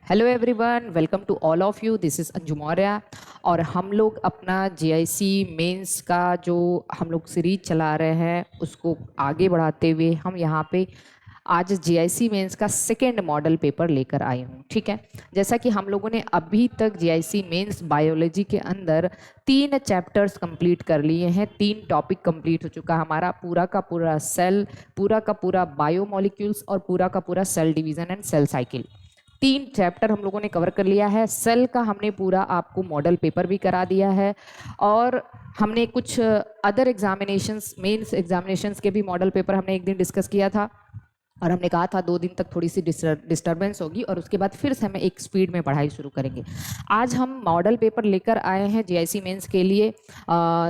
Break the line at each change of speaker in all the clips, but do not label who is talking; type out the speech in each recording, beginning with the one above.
Hello everyone, welcome to all of you. This is Anju Maurya और हम लोग अपना जीआईसी मेंस का जो हम लोग सीरीज चला रहे हैं उसको आगे बढ़ाते हुए हम यहाँ पे आज जीआईसी मेंस का सेकेंड मॉडल पेपर लेकर आई हूँ। ठीक है, जैसा कि हम लोगों ने अभी तक जीआईसी मेंस बायोलॉजी के अंदर 3 चैप्टर्स कंप्लीट कर लिए हैं, 3 टॉपिक कंप्लीट हो चुका है हमारा। पूरा का पूरा सेल, पूरा का पूरा बायोमोलिक्यूल्स और पूरा का पूरा cell division and cell cycle, 3 chapter हम लोगों ने कवर कर लिया है। सेल का हमने पूरा आपको मॉडल पेपर भी करा दिया है और हमने कुछ अदर एग्जामिनेशंस, मेंस एग्जामिनेशंस के भी मॉडल पेपर हमने एक दिन डिस्कस किया था और हमने कहा था 2 दिन तक थोड़ी सी डिस्टर्बेंस होगी और उसके बाद फिर से हमें एक स्पीड में पढ़ाई शुरू करेंगे। आज हम मॉडल पेपर लेकर आए हैं जीआईसी मेंस के लिए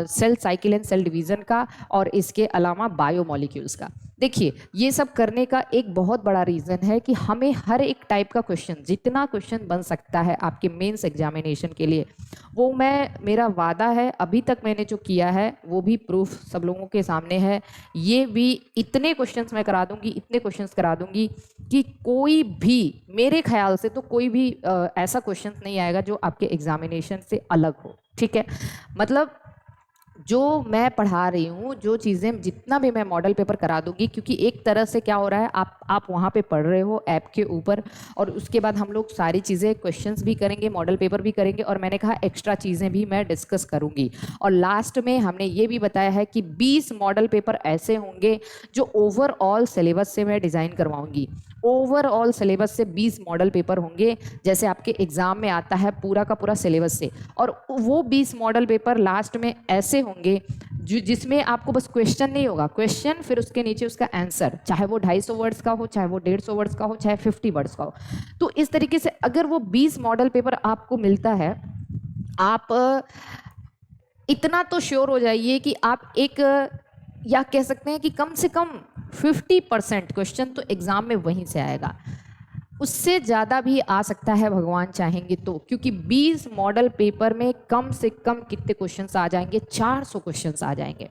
cell cycle and cell division का और इसके अलावा बायोमोलिक्यूल्स का। देखिए, ये सब करने का एक बहुत बड़ा रीज़न है कि हमें हर एक टाइप का क्वेश्चन, जितना क्वेश्चन बन सकता है आपके मेंस एग्जामिनेशन के लिए, वो मेरा वादा है, अभी तक मैंने जो किया है वो भी प्रूफ सब लोगों के सामने है। ये भी इतने क्वेश्चंस मैं करा दूंगी, इतने क्वेश्चंस करा दूंगी कि कोई भी, मेरे ख्याल से तो कोई भी ऐसा क्वेश्चन नहीं आएगा जो आपके एग्जामिनेशन से अलग हो। ठीक है, मतलब जो मैं पढ़ा रही हूँ, जो चीज़ें, जितना भी मैं मॉडल पेपर करा दूंगी, क्योंकि एक तरह से क्या हो रहा है, आप वहाँ पे पढ़ रहे हो ऐप के ऊपर और उसके बाद हम लोग सारी चीज़ें, क्वेश्चंस भी करेंगे, मॉडल पेपर भी करेंगे और मैंने कहा एक्स्ट्रा चीज़ें भी मैं डिस्कस करूँगी। और लास्ट में हमने ये भी बताया है कि 20 मॉडल पेपर ऐसे होंगे जो ओवरऑल सिलेबस से मैं डिज़ाइन करवाऊँगी। ओवरऑल सिलेबस से 20 मॉडल पेपर होंगे, जैसे आपके एग्जाम में आता है पूरा का पूरा सिलेबस से। और वो 20 मॉडल पेपर लास्ट में ऐसे होंगे जिसमें आपको बस क्वेश्चन नहीं होगा, क्वेश्चन फिर उसके नीचे उसका आंसर, चाहे वो 250 वर्ड्स का हो, चाहे वो 150 वर्ड्स का हो, चाहे 50 वर्ड्स का हो। तो इस तरीके से अगर वो 20 मॉडल पेपर आपको मिलता है, आप इतना तो श्योर हो जाइए कि आप एक, या कह सकते हैं कि कम से कम 50% क्वेश्चन तो एग्जाम में वहीं से आएगा। उससे ज़्यादा भी आ सकता है भगवान चाहेंगे तो, क्योंकि 20 मॉडल पेपर में कम से कम कितने क्वेश्चंस आ जाएंगे, 400 क्वेश्चंस आ जाएंगे।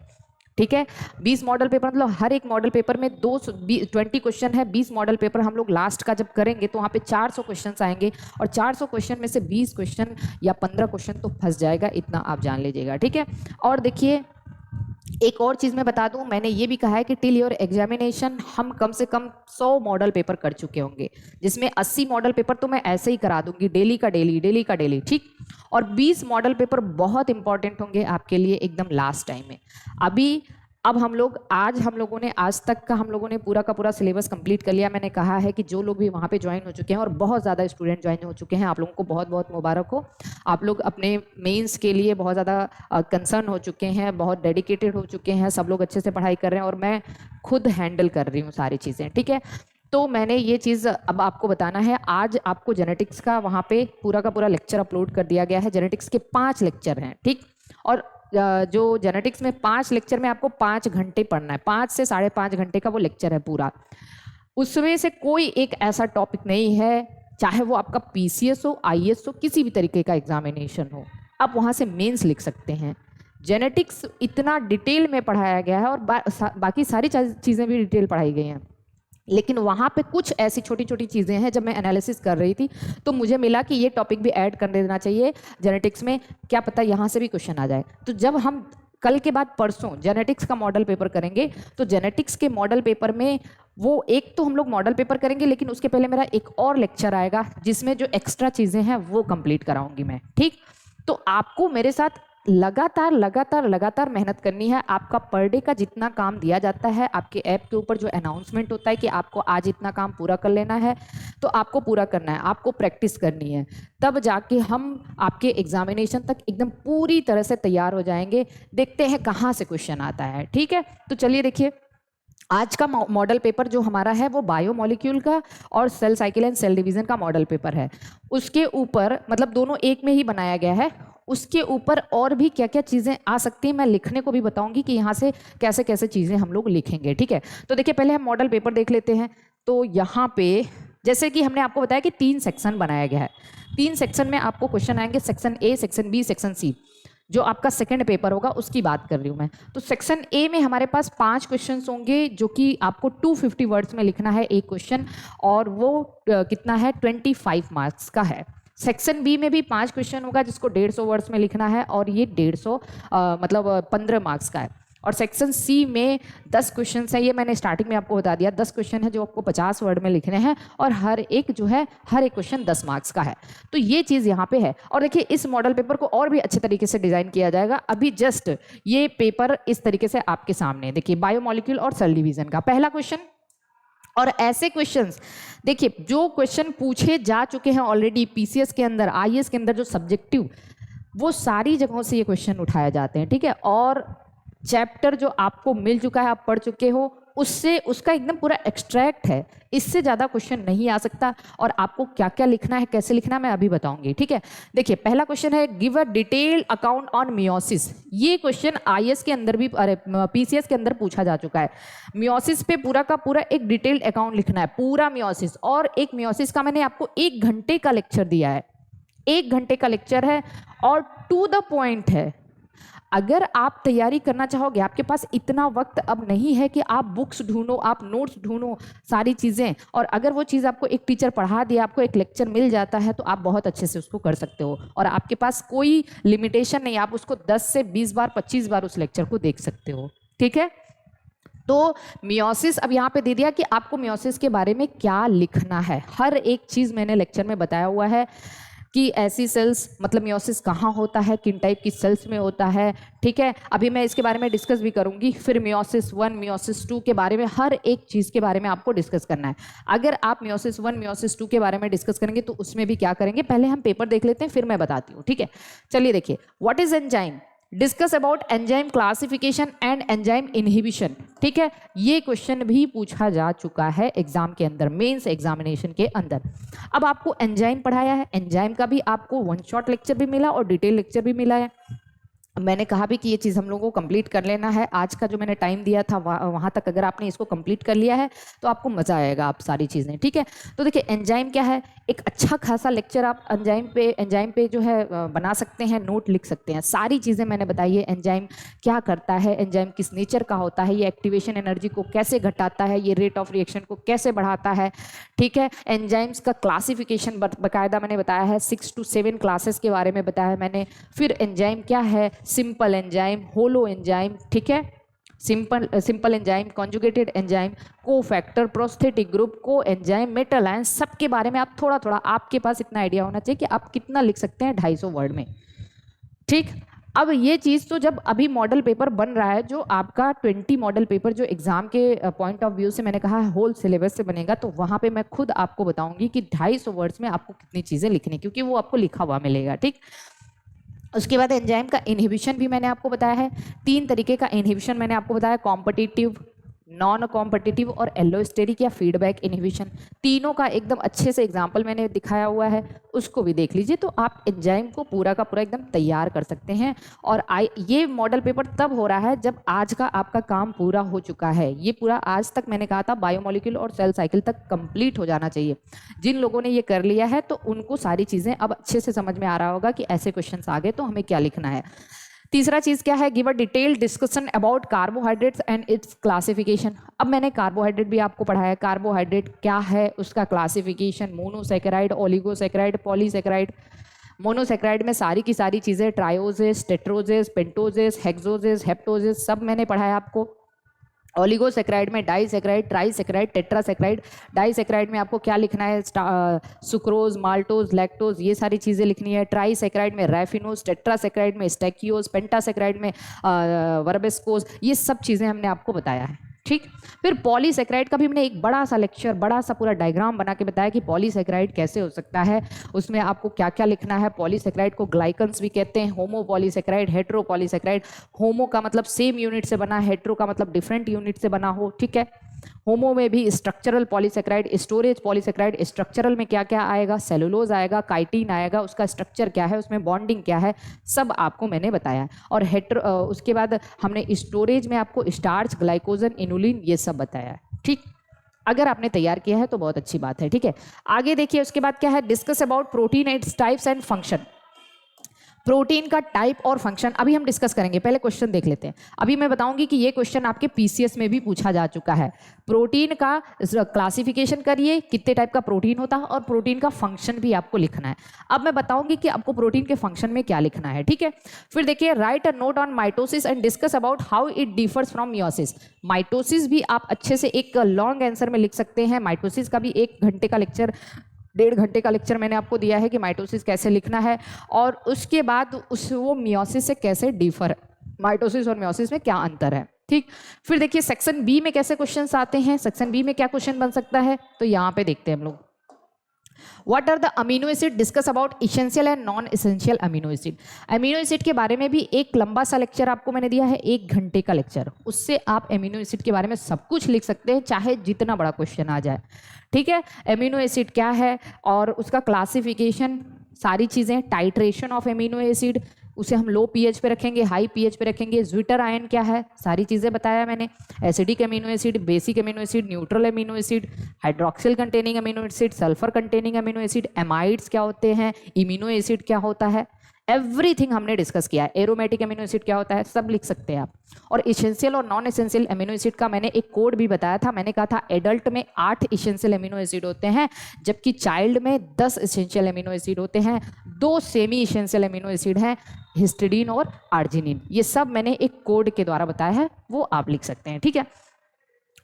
ठीक है, 20 मॉडल पेपर मतलब हर एक मॉडल पेपर में 20 क्वेश्चन है। 20 मॉडल पेपर हम लोग लास्ट का जब करेंगे तो वहाँ पे 400 क्वेश्चन आएंगे और 400 क्वेश्चन में से 20 क्वेश्चन या 15 क्वेश्चन तो फंस जाएगा, इतना आप जान लीजिएगा। ठीक है, और देखिए एक और चीज़ मैं बता दूं, मैंने ये भी कहा है कि टिल योर एग्जामिनेशन हम कम से कम 100 मॉडल पेपर कर चुके होंगे, जिसमें 80 मॉडल पेपर तो मैं ऐसे ही करा दूंगी, डेली का डेली, डेली का डेली। ठीक, और 20 मॉडल पेपर बहुत इंपॉर्टेंट होंगे आपके लिए एकदम लास्ट टाइम में। अब हम लोगों ने आज तक का हम लोगों ने पूरा का पूरा सिलेबस कंप्लीट कर लिया। मैंने कहा है कि जो लोग भी वहाँ पे ज्वाइन हो चुके हैं, और बहुत ज़्यादा स्टूडेंट ज्वाइन हो चुके हैं, आप लोगों को बहुत बहुत मुबारक हो। आप लोग अपने मेंस के लिए बहुत ज़्यादा कंसर्न हो चुके हैं, बहुत डेडिकेटेड हो चुके हैं, सब लोग अच्छे से पढ़ाई कर रहे हैं और मैं खुद हैंडल कर रही हूँ सारी चीज़ें। ठीक है, तो मैंने ये चीज़ अब आपको बताना है। आज आपको जेनेटिक्स का वहाँ पे पूरा का पूरा लेक्चर अपलोड कर दिया गया है। जेनेटिक्स के 5 लेक्चर हैं। ठीक, और जो जेनेटिक्स में 5 लेक्चर में आपको 5 घंटे पढ़ना है, 5 से 5.5 घंटे का वो लेक्चर है पूरा। उसमें से कोई एक ऐसा टॉपिक नहीं है, चाहे वो आपका पीसीएस हो, आईएएस हो, किसी भी तरीके का एग्जामिनेशन हो, आप वहाँ से मेंस लिख सकते हैं। जेनेटिक्स इतना डिटेल में पढ़ाया गया है और बाकी सारी चीज़ें भी डिटेल पढ़ाई गई हैं, लेकिन वहाँ पे कुछ ऐसी छोटी छोटी चीज़ें हैं, जब मैं एनालिसिस कर रही थी तो मुझे मिला कि ये टॉपिक भी ऐड कर देना चाहिए जेनेटिक्स में, क्या पता यहाँ से भी क्वेश्चन आ जाए। तो जब हम कल के बाद परसों जेनेटिक्स का मॉडल पेपर करेंगे, तो जेनेटिक्स के मॉडल पेपर में वो एक तो हम लोग मॉडल पेपर करेंगे, लेकिन उसके पहले मेरा एक और लेक्चर आएगा जिसमें जो एक्स्ट्रा चीज़ें हैं वो कंप्लीट कराऊंगी मैं। ठीक, तो आपको मेरे साथ लगातार लगातार लगातार मेहनत करनी है। आपका पर डे का जितना काम दिया जाता है, आपके ऐप के ऊपर जो अनाउंसमेंट होता है कि आपको आज इतना काम पूरा कर लेना है, तो आपको पूरा करना है, आपको प्रैक्टिस करनी है, तब जाके हम आपके एग्जामिनेशन तक एकदम पूरी तरह से तैयार हो जाएंगे। देखते हैं कहाँ से क्वेश्चन आता है। ठीक है, तो चलिए देखिए, आज का मॉडल पेपर जो हमारा है वो बायोमोलिक्यूल का और cell cycle and cell division का मॉडल पेपर है। उसके ऊपर, मतलब दोनों एक में ही बनाया गया है, उसके ऊपर और भी क्या क्या चीज़ें आ सकती हैं मैं लिखने को भी बताऊंगी कि यहाँ से कैसे कैसे चीज़ें हम लोग लिखेंगे। ठीक है, तो देखिए पहले हम मॉडल पेपर देख लेते हैं। तो यहाँ पे जैसे कि हमने आपको बताया कि 3 सेक्शन बनाया गया है, 3 सेक्शन में आपको क्वेश्चन आएंगे, section A, section B, section C. जो आपका सेकंड पेपर होगा उसकी बात कर रही हूँ मैं। तो सेक्शन ए में हमारे पास 5 क्वेश्चंस होंगे जो कि आपको 250 वर्ड्स में लिखना है एक क्वेश्चन, और वो कितना है 25 मार्क्स का है। सेक्शन बी में भी 5 क्वेश्चन होगा जिसको 150 वर्ड्स में लिखना है, और ये 150 मतलब 15 मार्क्स का है। और सेक्शन सी में 10 क्वेश्चन है, ये मैंने स्टार्टिंग में आपको बता दिया, 10 क्वेश्चन है जो आपको 50 वर्ड में लिखने हैं, और हर एक क्वेश्चन 10 मार्क्स का है। तो ये चीज़ यहाँ पे है। और देखिए इस मॉडल पेपर को और भी अच्छे तरीके से डिजाइन किया जाएगा। अभी जस्ट ये पेपर इस तरीके से आपके सामने देखिए, बायोमोलिक्यूल और सेल डिवीजन का पहला क्वेश्चन। और ऐसे क्वेश्चंस देखिए जो क्वेश्चन पूछे जा चुके हैं ऑलरेडी पीसीएस के अंदर, आईएएस के अंदर, जो सब्जेक्टिव, वो सारी जगहों से ये क्वेश्चन उठाए जाते हैं, ठीक है। और चैप्टर जो आपको मिल चुका है, आप पढ़ चुके हो, उससे उसका एकदम पूरा एक्सट्रैक्ट है, इससे ज़्यादा क्वेश्चन नहीं आ सकता। और आपको क्या क्या लिखना है, कैसे लिखना है, मैं अभी बताऊंगी, ठीक है। देखिए पहला क्वेश्चन है, give a detailed account on meiosis. ये क्वेश्चन आईएएस के अंदर भी, अरे पीसीएस के अंदर पूछा जा चुका है। मियोसिस पे पूरा का पूरा एक डिटेल्ड अकाउंट लिखना है, पूरा मियोसिस। और एक मियोसिस का मैंने आपको 1 घंटे का लेक्चर दिया है, 1 घंटे का लेक्चर है, और टू द पॉइंट है। अगर आप तैयारी करना चाहोगे, आपके पास इतना वक्त अब नहीं है कि आप बुक्स ढूंढो, आप नोट्स ढूंढो, सारी चीज़ें, और अगर वो चीज़ आपको एक टीचर पढ़ा दिया, आपको एक लेक्चर मिल जाता है, तो आप बहुत अच्छे से उसको कर सकते हो, और आपके पास कोई लिमिटेशन नहीं, आप उसको 10 से 20 बार 25 बार उस लेक्चर को देख सकते हो, ठीक है। तो मियोसिस अब यहाँ पे दे दिया कि आपको मियोसिस के बारे में क्या लिखना है, हर एक चीज़ मैंने लेक्चर में बताया हुआ है कि ऐसी सेल्स, मतलब मियोसिस कहाँ होता है, किन टाइप की सेल्स में होता है, ठीक है। अभी मैं इसके बारे में डिस्कस भी करूंगी। फिर मियोसिस 1, मियोसिस 2 के बारे में, हर एक चीज़ के बारे में आपको डिस्कस करना है। अगर आप मियोसिस 1, मियोसिस 2 के बारे में डिस्कस करेंगे तो उसमें भी क्या करेंगे, पहले हम पेपर देख लेते हैं, फिर मैं बताती हूँ, ठीक है। चलिए देखिए, what is enzyme, discuss about enzyme classification and enzyme inhibition, ठीक है। ये क्वेश्चन भी पूछा जा चुका है एग्जाम के अंदर, मेंस एग्जामिनेशन के अंदर। अब आपको एंजाइम पढ़ाया है, एंजाइम का भी आपको 1 शॉट लेक्चर भी मिला और डिटेल लेक्चर भी मिला है। मैंने कहा भी कि ये चीज़ हम लोगों को कंप्लीट कर लेना है, आज का जो मैंने टाइम दिया था वहाँ तक अगर आपने इसको कंप्लीट कर लिया है तो आपको मज़ा आएगा, आप सारी चीज़ें, ठीक है। तो देखिए एंजाइम क्या है, एक अच्छा खासा लेक्चर आप एंजाइम पे जो है बना सकते हैं, नोट लिख सकते हैं, सारी चीज़ें मैंने बताई है। एंजाइम क्या करता है, एंजाइम किस नेचर का होता है, ये एक्टिवेशन एनर्जी को कैसे घटाता है, ये रेट ऑफ रिएक्शन को कैसे बढ़ाता है, ठीक है। एंजाइम्स का क्लासिफिकेशन बाकायदा मैंने बताया है, 6 to 7 क्लासेस के बारे में बताया है मैंने। फिर एंजाइम क्या है, सिंपल एंजाइम, होलो एंजाइम, ठीक है, simple enzyme, conjugated enzyme, cofactor, prosthetic group, को एंजाइम, मेटल आयन, सबके बारे में आप थोड़ा थोड़ा, आपके पास इतना आइडिया होना चाहिए कि आप कितना लिख सकते हैं 250 वर्ड में, ठीक। अब ये चीज़ तो जब अभी मॉडल पेपर बन रहा है, जो आपका 20 मॉडल पेपर जो एग्जाम के पॉइंट ऑफ व्यू से मैंने कहा है होल सिलेबस से बनेगा, तो वहाँ पे मैं खुद आपको बताऊंगी कि 250 वर्ड्स में आपको कितनी चीज़ें लिखनी, क्योंकि वो आपको लिखा हुआ मिलेगा, ठीक। उसके बाद एंजाइम का इनहिबिशन भी मैंने आपको बताया है, 3 तरीके का इनहिबिशन मैंने आपको बताया, कॉम्पिटिटिव, नॉन कॉम्पिटिटिव और एलोस्टेरिक या फीडबैक इनहिबिशन। तीनों का एकदम अच्छे से एग्जांपल मैंने दिखाया हुआ है, उसको भी देख लीजिए, तो आप एंजाइम को पूरा का पूरा एकदम तैयार कर सकते हैं। और ये मॉडल पेपर तब हो रहा है जब आज का आपका काम पूरा हो चुका है। ये पूरा आज तक मैंने कहा था बायोमोलिक्यूल और सेल साइकिल तक कंप्लीट हो जाना चाहिए। जिन लोगों ने ये कर लिया है तो उनको सारी चीज़ें अब अच्छे से समझ में आ रहा होगा कि ऐसे क्वेश्चन आ गए तो हमें क्या लिखना है। तीसरा चीज क्या है, give a detailed discussion about carbohydrates and it's classification. अब मैंने कार्बोहाइड्रेट भी आपको पढ़ाया, कार्बोहाइड्रेट क्या है, उसका classification, monosaccharide, oligosaccharide, polysaccharide. Monosaccharide में सारी की सारी चीजें, ट्रायोजेस, टेट्रोजेस, पेंटोजेस, हेक्सोजेस, हेप्टोजेस, सब मैंने पढ़ाया आपको। ओलिगोसैकेराइड में डाइसैकेराइड, ट्राइसैकेराइड, टेट्रासैकेराइड। डाइसैकेराइड में आपको क्या लिखना है, सुक्रोज, माल्टोज, लैक्टोज, ये सारी चीज़ें लिखनी है। ट्राइसैकेराइड में रैफिनोज, टेट्रासैकेराइड में स्टैकियोज, पेंटासैकेराइड में वर्बेस्कोज, ये सब चीज़ें हमने आपको बताया है, ठीक। फिर पॉलीसैकेराइड का भी हमने एक बड़ा सा लेक्चर, बड़ा सा पूरा डायग्राम बना के बताया कि पॉलीसैकेराइड कैसे हो सकता है, उसमें आपको क्या क्या लिखना है। पॉलीसैकेराइड को ग्लाइकन्स भी कहते हैं, होमो पॉलीसैकेराइड, हेट्रो पॉलीसैकेराइड। होमो का मतलब सेम यूनिट से बना, हेट्रो का मतलब डिफरेंट यूनिट से बना हो, ठीक है। होमो में भी structural polysaccharide, storage polysaccharide. Structural में क्या क्या आएगा, सेलुलोज आएगा, काइटिन आएगा, उसका स्ट्रक्चर क्या है, उसमें बॉन्डिंग क्या है, सब आपको मैंने बताया है। और उसके बाद हमने स्टोरेज में आपको स्टार्च, ग्लाइकोजन, इनुलिन, ये सब बताया है, ठीक। अगर आपने तैयार किया है तो बहुत अच्छी बात है, ठीक है। आगे देखिए, उसके बाद क्या है, discuss about protein, its types and function. Protein का टाइप और फंक्शन अभी हम डिस्कस करेंगे, पहले क्वेश्चन देख लेते हैं। अभी मैं बताऊंगी कि ये क्वेश्चन आपके पीसीएस में भी पूछा जा चुका है। प्रोटीन का क्लासिफिकेशन करिए, कितने टाइप का प्रोटीन होता है, और प्रोटीन का फंक्शन भी आपको लिखना है। अब मैं बताऊंगी कि आपको प्रोटीन के फंक्शन में क्या लिखना है, ठीक है। फिर देखिए, right a note on mitosis and discuss about how it differs from meiosis. Mitosis भी आप अच्छे से एक लॉन्ग आंसर में लिख सकते हैं। माइटोसिस का भी 1 घंटे का लेक्चर, 1.5 घंटे का लेक्चर मैंने आपको दिया है कि माइटोसिस कैसे लिखना है, और उसके बाद वो मियोसिस से कैसे डिफर, माइटोसिस और मियोसिस में क्या अंतर है, ठीक। फिर देखिए सेक्शन बी में कैसे क्वेश्चंस आते हैं, सेक्शन बी में क्या क्वेश्चन बन सकता है, तो यहाँ पे देखते हैं हम लोग। What are the amino acid? Discuss about essential and non-essential amino acid. Amino acid के बारे में भी एक लंबा सा लेक्चर आपको मैंने दिया है, 1 घंटे का लेक्चर। उससे आप अमीनो एसिड के बारे में सब कुछ लिख सकते हैं, चाहे जितना बड़ा क्वेश्चन आ जाए, ठीक है। अमीनो एसिड क्या है और उसका क्लासिफिकेशन, सारी चीज़ें, टाइट्रेशन ऑफ अमीनो एसिड, उसे हम लो पीएच पे रखेंगे, हाई पीएच पे रखेंगे, ज्विटर आयन क्या है, सारी चीज़ें बताया मैंने। Acidic amino acid, basic amino acid, neutral amino acid, hydroxyl containing amino acid, sulphur containing amino acid, amides क्या होते हैं, इम्यूनो एसिड क्या होता है, एवरीथिंग हमने डिस्कस किया है। एरोमेटिक अमीनो एसिड क्या होता है, सब लिख सकते हैं आप। और इसेंशियल और नॉन इसेंशियल अमीनो एसिड का मैंने एक कोड भी बताया था। मैंने कहा था एडल्ट में 8 इसेंशियल अमीनो एसिड होते हैं, जबकि चाइल्ड में 10 इसेंशियल अमीनो एसिड होते हैं, 2 सेमी इसेंशियल अमीनो एसिड हैं, हिस्टिडीन और आर्जिनिन। ये सब मैंने एक कोड के द्वारा बताया है, वो आप लिख सकते हैं, ठीक है।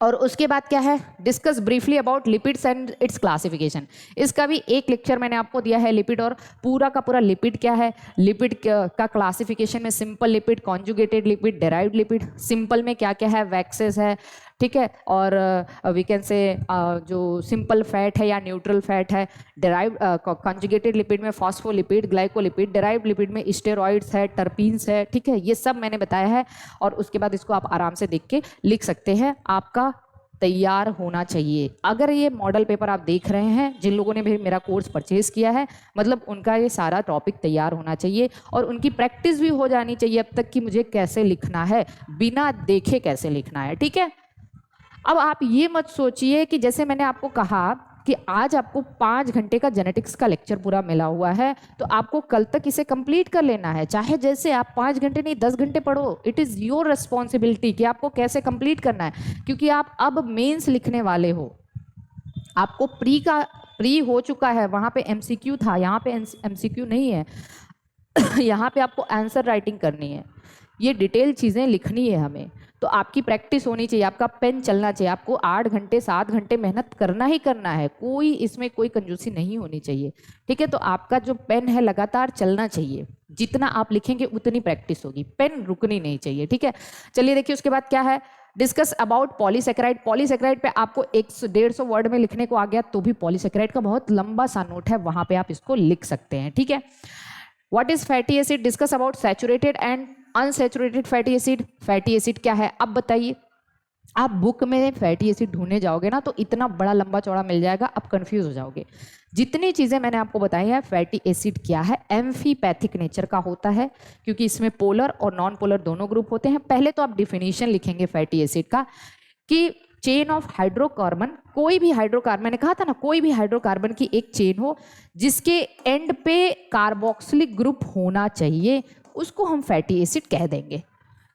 और उसके बाद क्या है, discuss briefly about lipids and it's classification. इसका भी एक लेक्चर मैंने आपको दिया है, लिपिड, और पूरा का पूरा लिपिड क्या है, लिपिड का क्लासिफिकेशन में simple lipid, conjugated lipid, derived lipid. Simple में क्या क्या है, वैक्सेस है, ठीक है, और वी कैन से जो सिंपल फैट है या न्यूट्रल फैट है। डेराइव्ड कॉन्जुगेटेड लिपिड में फॉस्फोलिपिड, ग्लाइकोलिपिड, डेराइव्ड लिपिड में स्टेरॉइड्स है, टर्पीन्स है, ठीक है, ये सब मैंने बताया है। और उसके बाद इसको आप आराम से देख के लिख सकते हैं, आपका तैयार होना चाहिए। अगर ये मॉडल पेपर आप देख रहे हैं, जिन लोगों ने भी मेरा कोर्स परचेज किया है, मतलब उनका ये सारा टॉपिक तैयार होना चाहिए, और उनकी प्रैक्टिस भी हो जानी चाहिए अब तक कि मुझे कैसे लिखना है, बिना देखे कैसे लिखना है, ठीक है। अब आप ये मत सोचिए कि जैसे मैंने आपको कहा कि आज आपको 5 घंटे का जेनेटिक्स का लेक्चर पूरा मिला हुआ है, तो आपको कल तक इसे कंप्लीट कर लेना है। चाहे जैसे आप 5 घंटे नहीं 10 घंटे पढ़ो, इट इज़ योर रिस्पॉन्सिबिलिटी कि आपको कैसे कंप्लीट करना है, क्योंकि आप अब मेंस लिखने वाले हो। आपको प्री हो चुका है, वहाँ पे एमसीक्यू था, यहाँ पे एमसीक्यू नहीं है। यहाँ पे आपको आंसर राइटिंग करनी है, ये डिटेल चीज़ें लिखनी है हमें। तो आपकी प्रैक्टिस होनी चाहिए, आपका पेन चलना चाहिए, आपको 8 घंटे 7 घंटे मेहनत करना ही करना है, कोई इसमें कोई कंजूसी नहीं होनी चाहिए, ठीक है। तो आपका जो पेन है लगातार चलना चाहिए, जितना आप लिखेंगे उतनी प्रैक्टिस होगी, पेन रुकनी नहीं चाहिए, ठीक है। चलिए देखिए उसके बाद क्या है, डिस्कस अबाउट पॉलीसेकेराइड। पॉलीसेकेराइड पे आपको 150 वर्ड में लिखने को आ गया, तो भी पॉलीसेकेराइड का बहुत लंबा सा नोट है, वहां पे आप इसको लिख सकते हैं, ठीक है। What is fatty acid, discuss about saturated and unsaturated fatty acid. Fatty acid क्या है, अब बताइए। आप बुक में फैटी एसिड ढूंढने जाओगे ना, तो इतना बड़ा लंबा चौड़ा मिल जाएगा, आप कंफ्यूज हो जाओगे। जितनी चीज़ें मैंने आपको बताई है, फैटी एसिड क्या है, एम्फीपैथिक नेचर का होता है, क्योंकि इसमें पोलर और नॉन पोलर दोनों ग्रुप होते हैं। पहले तो आप डिफिनीशन लिखेंगे फैटी एसिड का, कि चेन ऑफ हाइड्रोकार्बन, कोई भी हाइड्रोकार्बन, मैंने कहा था ना, कोई भी हाइड्रोकार्बन की एक चेन हो जिसके एंड पे कार्बोक्सिलिक ग्रुप होना चाहिए, उसको हम फैटी एसिड कह देंगे।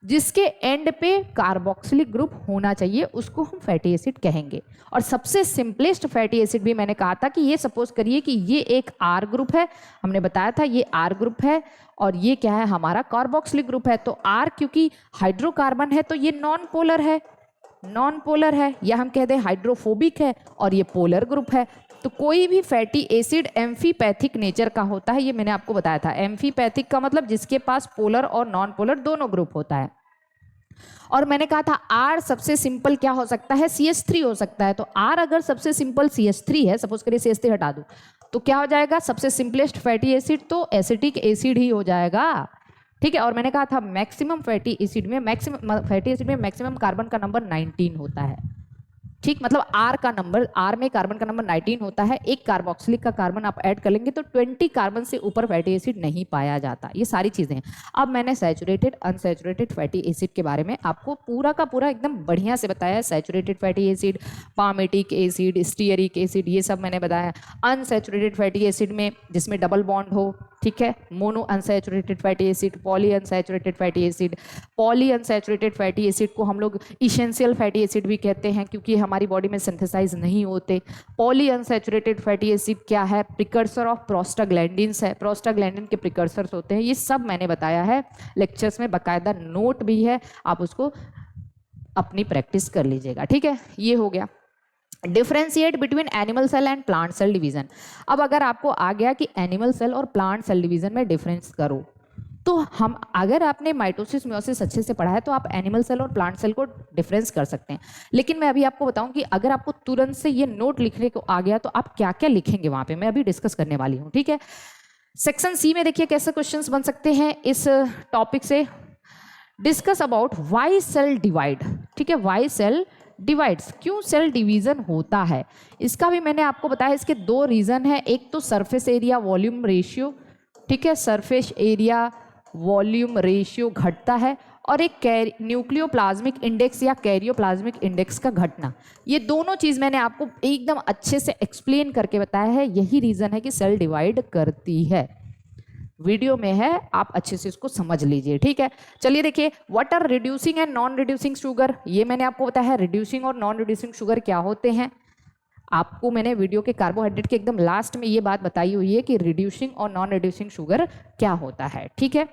जिसके एंड पे कार्बोक्सिलिक ग्रुप होना चाहिए उसको हम फैटी एसिड कहेंगे। और सबसे सिंपलेस्ट फैटी एसिड भी मैंने कहा था कि ये सपोज करिए कि ये एक आर ग्रुप है, हमने बताया था ये आर ग्रुप है, और ये क्या है, हमारा कार्बोक्सिलिक ग्रुप है। तो आर क्योंकि हाइड्रोकार्बन है तो ये नॉन पोलर है, नॉन पोलर है, या हम कह दें हाइड्रोफोबिक है, और ये पोलर ग्रुप है। तो कोई भी फैटी एसिड एम्फीपैथिक नेचर का होता है, ये मैंने आपको बताया था। एम्फीपैथिक का मतलब जिसके पास पोलर और नॉन पोलर दोनों ग्रुप होता है। और मैंने कहा था आर सबसे सिंपल क्या हो सकता है, CH3 हो सकता है। तो आर अगर सबसे सिंपल CH3 है, सपोज करिए CH3 हटा दूं, तो क्या हो जाएगा, सबसे सिंपलेस्ट फैटी एसिड तो एसिटिक एसिड ही हो जाएगा, ठीक है। और मैंने कहा था मैक्सिमम फैटी एसिड में मैक्सिमम कार्बन का नंबर 19 होता है, ठीक, मतलब आर का नंबर, आर में कार्बन का नंबर 19 होता है, एक कार्बोक्सिलिक का कार्बन आप ऐड कर लेंगे तो 20 कार्बन से ऊपर फैटी एसिड नहीं पाया जाता। ये सारी चीजें हैं। अब मैंने सैचुरेटेड अनसैचुरेटेड फैटी एसिड के बारे में आपको पूरा का पूरा एकदम बढ़िया से बताया है। Saturated fatty acid, palmitic acid, stearic acid, ये सब मैंने बताया। अनसैचुरेटेड फैटी एसिड में जिसमें डबल बॉन्ड हो, ठीक है, mono unsaturated fatty acid, poly unsaturated fatty acid. Poly unsaturated fatty acid को हम लोग इसेंशियल फैटी एसिड भी कहते हैं क्योंकि हमारी बॉडी में सिंथेसाइज नहीं होते। पॉली अनसैचुरेटेड फैटी एसिड क्या है? प्रिकर्सर ऑफ प्रोस्टाग्लैंडिन्स है, प्रोस्टाग्लैंडिन के प्रिकर्सर्स होते हैं। ये सब मैंने बताया है लेक्चर्स में, बाकायदा नोट भी है, आप उसको अपनी प्रैक्टिस कर लीजिएगा। ठीक है, ये हो गया। Differentiate between animal cell and plant cell division. अब अगर आपको आ गया कि एनिमल सेल और प्लांट सेल डिवीजन में डिफरेंस करो, तो हम, अगर आपने माइटोसिस मियोसिस अच्छे से पढ़ा है तो आप एनिमल सेल और प्लांट सेल को डिफरेंस कर सकते हैं। लेकिन मैं अभी आपको बताऊं कि अगर आपको तुरंत से ये नोट लिखने को आ गया तो आप क्या क्या लिखेंगे वहां पे, मैं अभी डिस्कस करने वाली हूं। ठीक है, सेक्शन सी में देखिए कैसे क्वेश्चंस बन सकते हैं इस टॉपिक से। Discuss about why cell divide. ठीक है, वाई सेल डिवाइड्स, क्यों सेल डिवीजन होता है, इसका भी मैंने आपको बताया। इसके दो रीजन है, एक तो सरफेस एरिया वॉल्यूम रेशियो, ठीक है, सरफेस एरिया वॉल्यूम रेशियो घटता है, और एक न्यूक्लियोप्लाज्मिक इंडेक्स या कैरियोप्लाज्मिक इंडेक्स का घटना। ये दोनों चीज मैंने आपको एकदम अच्छे से एक्सप्लेन करके बताया है। यही रीजन है कि सेल डिवाइड करती है, वीडियो में है, आप अच्छे से इसको समझ लीजिए। ठीक है, चलिए देखिए, what are reducing and non reducing sugar, ये मैंने आपको बताया है। रिड्यूसिंग और नॉन रिड्यूसिंग शुगर क्या होते हैं, आपको मैंने वीडियो के कार्बोहाइड्रेट के एकदम लास्ट में ये बात बताई हुई है कि रिड्यूसिंग और नॉन रिड्यूसिंग शुगर क्या होता है। ठीक है,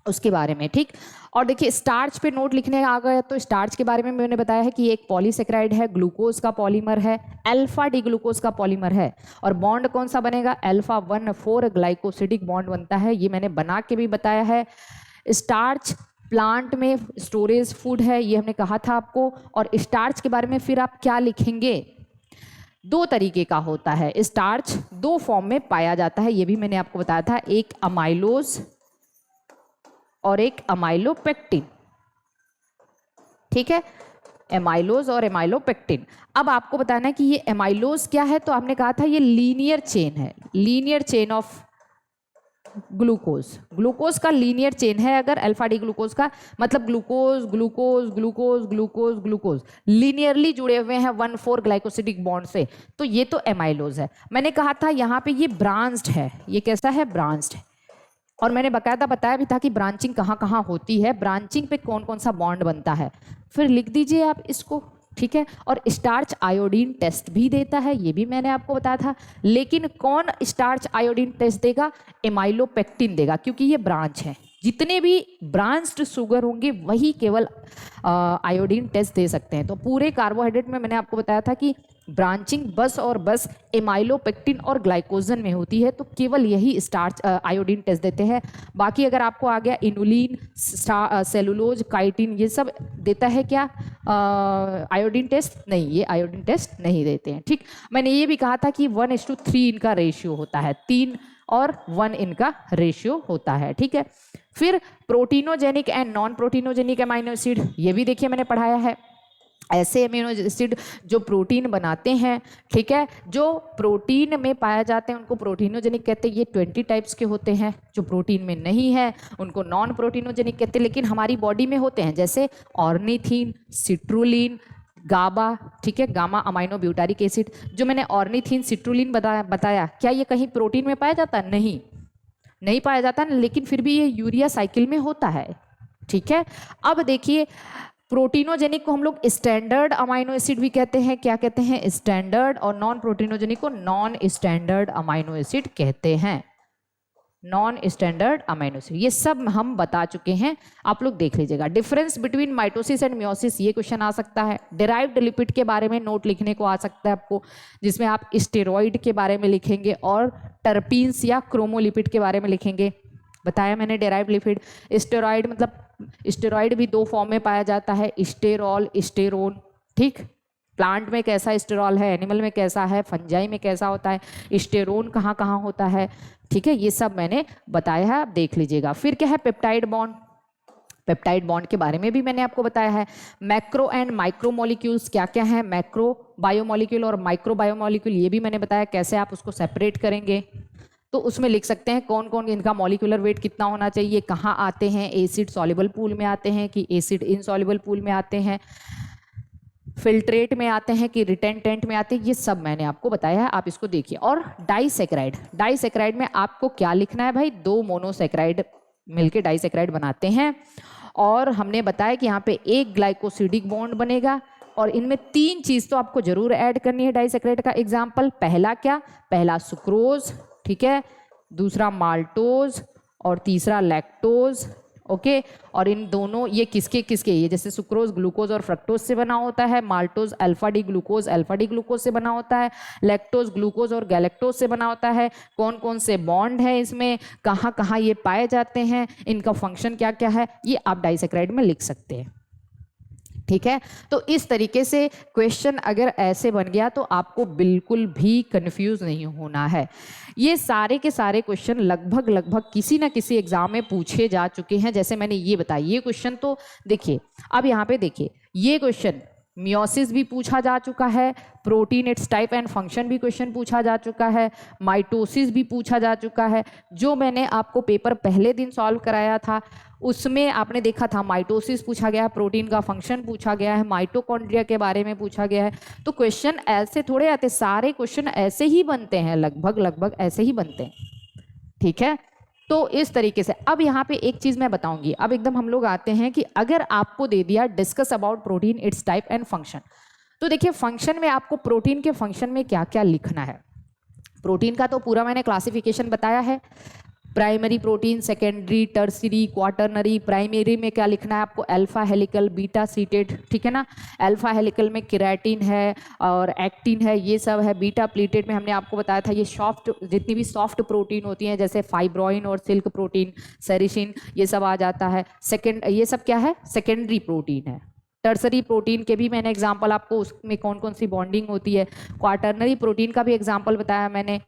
उसके बारे में। ठीक, और देखिए स्टार्च पे नोट लिखने आ गए तो स्टार्च के बारे में मैंने बताया है कि एक पॉलीसेक्राइड है, ग्लूकोज का पॉलीमर है, अल्फा डी ग्लूकोज का पॉलीमर है, और बॉन्ड कौन सा बनेगा, अल्फा 1,4 ग्लाइकोसिडिक बॉन्ड बनता है। ये मैंने बना के भी बताया है। स्टार्च प्लांट में स्टोरेज फूड है, ये हमने कहा था आपको। और स्टार्च के बारे में फिर आप क्या लिखेंगे, दो तरीके का होता है स्टार्च, दो फॉर्म में पाया जाता है, ये भी मैंने आपको बताया था, एक अमाइलोज और एक अमाइलोपेक्टिन। ठीक है, एमाइलोज और एमाइलोपेक्टिन। अब आपको बताना है कि ये एमाइलोज क्या है, तो आपने कहा था ये लीनियर चेन है, linear chain of glucose. Glucose का लीनियर चेन है अगर अल्फा डी ग्लूकोज का, मतलब glucose glucose glucose glucose glucose linearly जुड़े हुए हैं 1,4 ग्लाइकोसिडिक बॉन्ड से, तो ये तो एमाइलोज है। मैंने कहा था यहाँ पे ये ब्रांच्ड है, ये कैसा है, ब्रांच्ड है। और मैंने बकायदा बताया भी था कि ब्रांचिंग कहाँ कहाँ होती है, ब्रांचिंग पे कौन कौन सा बॉन्ड बनता है, फिर लिख दीजिए आप इसको। ठीक है, और स्टार्च आयोडीन टेस्ट भी देता है, ये भी मैंने आपको बताया था। लेकिन कौन स्टार्च आयोडीन टेस्ट देगा, एमाइलोपेक्टिन देगा, क्योंकि ये ब्रांच है। जितने भी ब्रांच्ड शुगर होंगे वही केवल आयोडीन टेस्ट दे सकते हैं। तो पूरे कार्बोहाइड्रेट में मैंने आपको बताया था कि ब्रांचिंग बस और बस एमाइलोपेक्टिन और ग्लाइकोजन में होती है, तो केवल यही स्टार्च आयोडीन टेस्ट देते हैं। बाकी अगर आपको आ गया इनुलिन, सेलुलोज, काइटिन, ये सब देता है क्या आयोडीन टेस्ट, नहीं, ये आयोडीन टेस्ट नहीं देते हैं। ठीक, मैंने ये भी कहा था कि 1:3 इनका रेशियो होता है, 3 और 1 इनका रेशियो होता है। ठीक है, फिर proteinogenic and non proteinogenic amino acid, ये भी देखिए मैंने पढ़ाया है। ऐसे अमीनो एसिड जो प्रोटीन बनाते हैं, ठीक है, जो प्रोटीन में पाए जाते हैं उनको प्रोटीनोजेनिक कहते हैं। ये 20 टाइप्स के होते हैं। जो प्रोटीन में नहीं है उनको नॉन प्रोटीनोजेनिक कहते हैं, लेकिन हमारी बॉडी में होते हैं, जैसे ऑर्निथिन, सिट्रुलिन, गाबा, ठीक है, गामा अमाइनो ब्यूटारिक एसिड। जो मैंने ऑर्निथिन, सिट्रुलिन बताया, क्या ये कहीं प्रोटीन में पाया जाता है, नहीं पाया जाता, लेकिन फिर भी ये यूरिया साइकिल में होता है। ठीक है, अब देखिए प्रोटीनोजेनिक को हम लोग स्टैंडर्ड अमाइनो एसिड भी कहते हैं, क्या कहते हैं, स्टैंडर्ड, और नॉन प्रोटीनोजेनिक को नॉन स्टैंडर्ड अमाइनो एसिड कहते हैं, नॉन स्टैंडर्ड अमाइनो एसिड। ये सब हम बता चुके हैं, आप लोग देख लीजिएगा। Difference between mitosis and meiosis, ये क्वेश्चन आ सकता है। डिराइव्ड लिपिड के बारे में नोट लिखने को आ सकता है आपको, जिसमें आप स्टेरॉइड के बारे में लिखेंगे और टर्पीन्स या क्रोमोलिपिड के बारे में लिखेंगे। बताया मैंने डेराइव्ड लिपिड, स्टेरॉइड मतलब स्टेरॉइड भी दो फॉर्म में पाया जाता है, स्टेरॉल, स्टेरोन। ठीक, प्लांट में कैसा स्टेरॉल है, एनिमल में कैसा है, फंजाई में कैसा होता है, स्टेरोन कहाँ कहाँ होता है। ठीक है, ये सब मैंने बताया है, आप देख लीजिएगा। फिर क्या है, पेप्टाइड बॉन्ड। पेप्टाइड बॉन्ड के बारे में भी मैंने आपको बताया है। मैक्रो एंड माइक्रो मॉलिक्यूल्स क्या क्या है, मैक्रो बायोमॉलिक्यूल और माइक्रो बायोमॉलिक्यूल, ये भी मैंने बताया कैसे आप उसको सेपरेट करेंगे। तो उसमें लिख सकते हैं कौन कौन इनका मॉलिक्यूलर वेट कितना होना चाहिए, कहाँ आते हैं, एसिड सॉल्युबल पूल में आते हैं कि एसिड इनसॉल्युबल पूल में आते हैं, फिल्ट्रेट में आते हैं कि रिटेंटेंट में आते हैं, ये सब मैंने आपको बताया है, आप इसको देखिए। और डाइसेक्राइड, डाइसेक्राइड में आपको क्या लिखना है भाई, 2 मोनोसेक्राइड मिलके डाइसेक्राइड बनाते हैं। और हमने बताया कि यहाँ पे एक ग्लाइकोसिडिक बॉन्ड बनेगा और इनमें 3 चीज तो आपको जरूर ऐड करनी है डाइसेक्राइड का एग्जाम्पल। पहला क्या, पहला सुक्रोज, ठीक है, दूसरा माल्टोज और तीसरा लैक्टोज। ओके, और इन दोनों ये किसके किसके, ये जैसे सुक्रोज ग्लूकोज और फ्रक्टोज से बना होता है, माल्टोज अल्फा डी ग्लूकोज से बना होता है, लैक्टोज ग्लूकोज और गैलेक्टोज से बना होता है। कौन कौन से बॉन्ड है इसमें, कहाँ कहाँ ये पाए जाते हैं, इनका फंक्शन क्या क्या है, ये आप डाइसेक्राइड में लिख सकते हैं। ठीक है, तो इस तरीके से क्वेश्चन अगर ऐसे बन गया तो आपको बिल्कुल भी कंफ्यूज नहीं होना है। ये सारे के सारे क्वेश्चन लगभग किसी ना किसी एग्जाम में पूछे जा चुके हैं। जैसे मैंने ये बताया, ये क्वेश्चन तो देखिए, अब यहाँ पे देखिए, ये क्वेश्चन मियोसिस भी पूछा जा चुका है, protein it's type and function भी क्वेश्चन पूछा जा चुका है, माइटोसिस भी पूछा जा चुका है। जो मैंने आपको पेपर पहले दिन सॉल्व कराया था उसमें आपने देखा था माइटोसिस पूछा गया है, प्रोटीन का फंक्शन पूछा गया है, माइटोकॉन्ड्रिया के बारे में पूछा गया है। तो क्वेश्चन ऐसे थोड़े आते, सारे क्वेश्चन ऐसे ही बनते हैं, लगभग ऐसे ही बनते हैं। ठीक है, तो इस तरीके से अब यहाँ पे एक चीज मैं बताऊंगी। अब एकदम हम लोग आते हैं कि अगर आपको दे दिया discuss about protein it's type and function, तो देखिए फंक्शन में आपको प्रोटीन के फंक्शन में क्या क्या लिखना है। प्रोटीन का तो पूरा मैंने क्लासिफिकेशन बताया है, primary protein, secondary, tertiary, quaternary. Primary में क्या लिखना है आपको, अल्फा हेलिकल, बीटा सीटेड, ठीक है ना। अल्फा हेलिकल में केराटिन है और एक्टिन है, ये सब है। बीटा प्लीटेड में हमने आपको बताया था ये सॉफ्ट, जितनी भी सॉफ्ट प्रोटीन होती हैं जैसे फाइब्रोइन और सिल्क प्रोटीन, सेरिसिन, ये सब आ जाता है। ये सब क्या है, सेकेंडरी प्रोटीन है। टर्सरी प्रोटीन के भी मैंने एग्जाम्पल आपको, उसमें कौन कौन सी बॉन्डिंग होती है। क्वाटरनरी प्रोटीन का भी एग्जाम्पल बताया मैंने,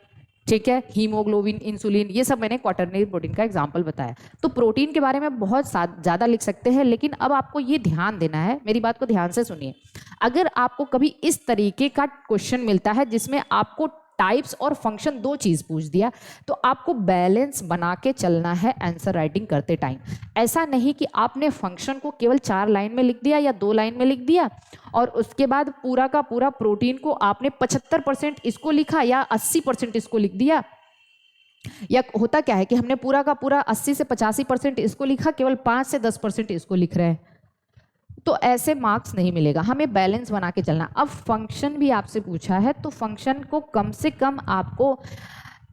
ठीक है, हीमोग्लोबिन, इंसुलिन, ये सब मैंने क्वाटरनरी प्रोटीन का एग्जांपल बताया। तो प्रोटीन के बारे में बहुत ज़्यादा लिख सकते हैं, लेकिन अब आपको ये ध्यान देना है, मेरी बात को ध्यान से सुनिए। अगर आपको कभी इस तरीके का क्वेश्चन मिलता है जिसमें आपको टाइप्स और फंक्शन 2 चीज पूछ दिया, तो आपको बैलेंस बना के चलना है आंसर राइटिंग करते टाइम। ऐसा नहीं कि आपने फंक्शन को केवल 4 लाइन में लिख दिया या 2 लाइन में लिख दिया और उसके बाद पूरा का पूरा प्रोटीन को आपने 75% इसको लिखा या 80% इसको लिख दिया। या होता क्या है कि हमने पूरा का पूरा 80 से 85% इसको लिखा, केवल 5 से 10% इसको लिख रहे हैं, तो ऐसे मार्क्स नहीं मिलेगा। हमें बैलेंस बना के चलना। अब फंक्शन भी आपसे पूछा है तो फंक्शन को कम से कम आपको